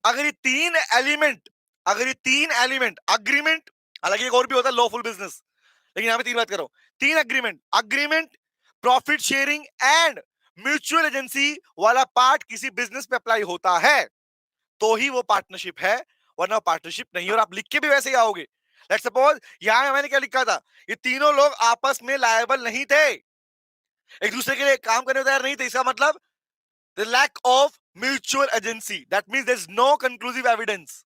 अगर ये तीन एलिमेंट, अगर ये तीन एलिमेंट, अग्रीमेंट, हालांकि एक और भी होता है लॉफुल बिजनेस, लेकिन यहां पे तीन बात करो, तीन agreement, agreement, profit sharing and mutual agency वाला पार्ट किसी बिजनेस पे अप्लाई होता है तो ही वो पार्टनरशिप है, वरना पार्टनरशिप नहीं। और आप लिख के भी वैसे ही आओगे। लेट्स सपोज यहां मैंने क्या लिखा था, ये तीनों लोग आपस में लायबल नहीं थे, एक दूसरे के लिए काम करने को तैयार नहीं थे, इसका मतलब the lack of mutual agency, that means there is no conclusive evidence.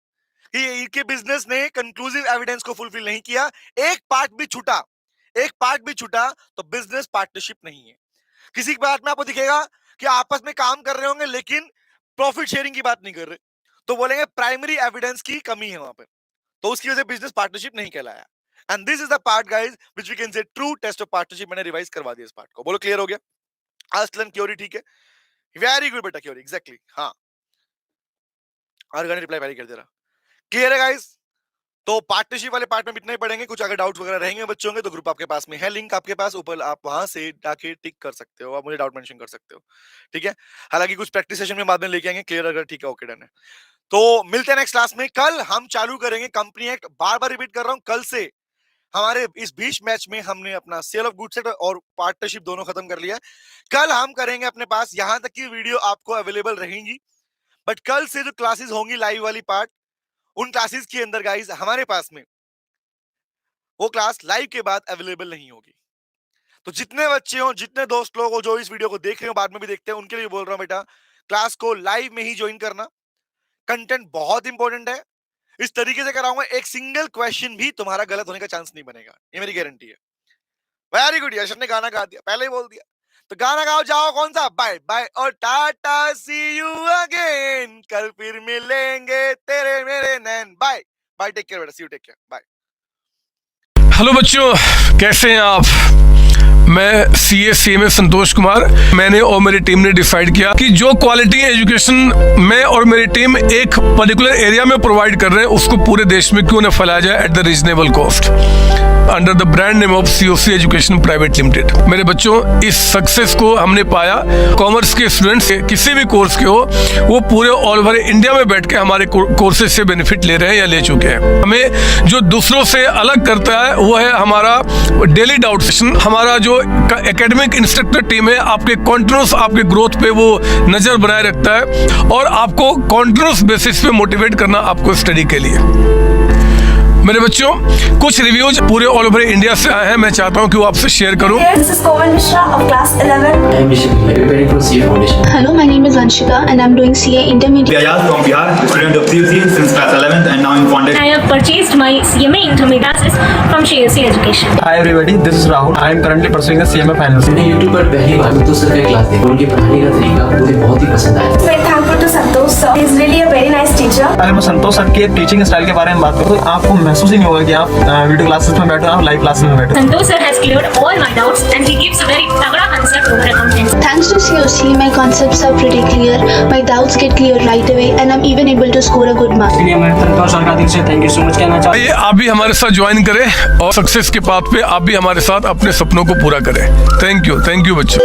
इनके बिजनेस ने कंक्लूसिव एविडेंस को फुलफिल नहीं किया, एक पार्ट भी छूटा, एक पार्ट भी छूटा, तो बिजनेस पार्टनरशिप नहीं है। किसी की बात में आपको दिखेगा कि आपस में काम कर रहे होंगे लेकिन प्रॉफिट शेयरिंग की बात नहीं कर रहे, तो बोलेंगे प्राइमरी एविडेंस की कमी है वहां पे, तो उसकी वजह से बिजनेस पार्टनरशिप नहीं कहलाया। And this is the part guys which we can say true test of partnership. मैंने रिवाइज करवा दिया इस पार्ट को, बोलो क्लियर हो गया। असलन क्योरी, ठीक है, वेरी गुड बेटा क्योरी, एग्जैक्टली हाँ, और रिप्लाई वेरी कर दे रहा, क्लियर है गाइस। तो पार्टनरशिप वाले पार्ट में इतना ही पढ़ेंगे, कुछ अगर डाउट्स वगैरह रहेंगे बच्चों के तो ग्रुप आपके पास में है, लिंक आपके पास ऊपर, आप वहां से जाके टिक कर सकते हो, आप मुझे डाउट मेंशन कर सकते हो, ठीक है। हालांकि कुछ प्रैक्टिस सेशन में बाद में लेके आएंगे, क्लियर अगर ठीक है, ओके डन है। तो मिलते हैं नेक्स्ट क्लास में। कल हम चालू करेंगे कंपनी एक्ट, बार बार रिपीट कर रहा हूं, कल से हमारे इस 20 मैच में हमने अपना सेल ऑफ गुड्स और पार्टनरशिप दोनों खत्म कर लिया। कल हम करेंगे अपने पास, यहां तक की वीडियो आपको अवेलेबल रहेंगी, बट कल से जो क्लासेस होंगी लाइव वाली पार्ट, उन क्लासेस के अंदर गाइस हमारे पास में वो क्लास लाइव के बाद अवेलेबल नहीं होगी। तो जितने बच्चे हो, जितने दोस्त लोग हो जो इस वीडियो को देख रहे हो, बाद में भी देखते हैं, उनके लिए बोल रहा हूं बेटा, क्लास को लाइव में ही ज्वाइन करना, कंटेंट बहुत इंपॉर्टेंट है, इस तरीके से कराऊंगा एक सिंगल क्वेश्चन भी तुम्हारा गलत होने का चांस नहीं बनेगा, ये मेरी गारंटी है। वेरी गुड, यश ने गाना गा दिया, पहले ही बोल दिया, तो गाना गाओ, जाओ, कौन सा, बाय बाय और टाटा, सी यू अगेन, कल फिर मिलेंगे तेरे मेरे नैन, बाय बाय, टेक केयर बेटा, see you, take care, bye. Hello बच्चों, कैसे हैं आप? मैं CA संतोष कुमार। मैंने और मेरी टीम ने डिसाइड किया कि जो क्वालिटी एजुकेशन मैं और मेरी टीम एक पर्टिकुलर एरिया में प्रोवाइड कर रहे हैं, उसको पूरे देश में क्यों न फैलाया जाए at the reasonable cost, under the brand name of COC education private limited. मेरे बच्चों, इस सक्सेस को हमने पाया, कॉमर्स के स्टूडेंट्स किसी भी कोर्स के हो, वो पूरे ऑल ओवर इंडिया में बैठ के हमारे कोर्सेज से बेनिफिट ले रहे हैं या ले चुके हैं। हमें जो दूसरों से अलग करता है वो है हमारा डेली डाउट सेशन। हमारा जो एकेडमिक इंस्ट्रक्टर टीम है, आपके कॉन्टिन्यूस आपके ग्रोथ पे वो नजर बनाए रखता है और आपको कॉन्टिन्यूस बेसिस पे मोटिवेट करना आपको स्टडी के लिए। मेरे बच्चों, कुछ रिव्यूज पूरे ऑल ओवर इंडिया से आए हैं, मैं चाहता हूं कि वो आपसे शेयर करूं। This is Komal Mishra of class 11. I am Vishal, preparing for CA Foundation. Hello, my name is Anshika and I'm doing CA Intermediate. Ayaz from Bihar, student of CUC since class 11th and now I'm founded. I have purchased my CMA intermediate classes from COC Education. Hi everybody, this is Rahul. I am currently pursuing the CMA finals. मैंने YouTube पर पहली बार संतोष sir का class देखा, उनके पढ़ाने का तरीका मुझे बहुत ही पसंद आया। Very thankful to Santosh sir. He is really a very nice teacher. अगर मैं संतोष सर के टीचिंग स्टाइल के बारे में बात करूँ तो आपको महसूस ही नहीं होगा कि आप वीडियो क्लासेस में बैठो, आप लाइव क्लासेस में बैठो। Santosh sir has cleared all my doubts and he gives a very तगड़ा concept over accounting. Thanks to COC, my concepts are pretty clear, my doubts get clear right away and I'm even able to score a good mark. इसलिए मैं संतोष sir का दिल से thank you so much कहना चाहता हूँ। आइए आप भी हमारे साथ ज्वाइन करें और सक्सेस के पाथ पे आप भी हमारे साथ अपने सपनों को पूरा करें। थैंक यू बच्चों।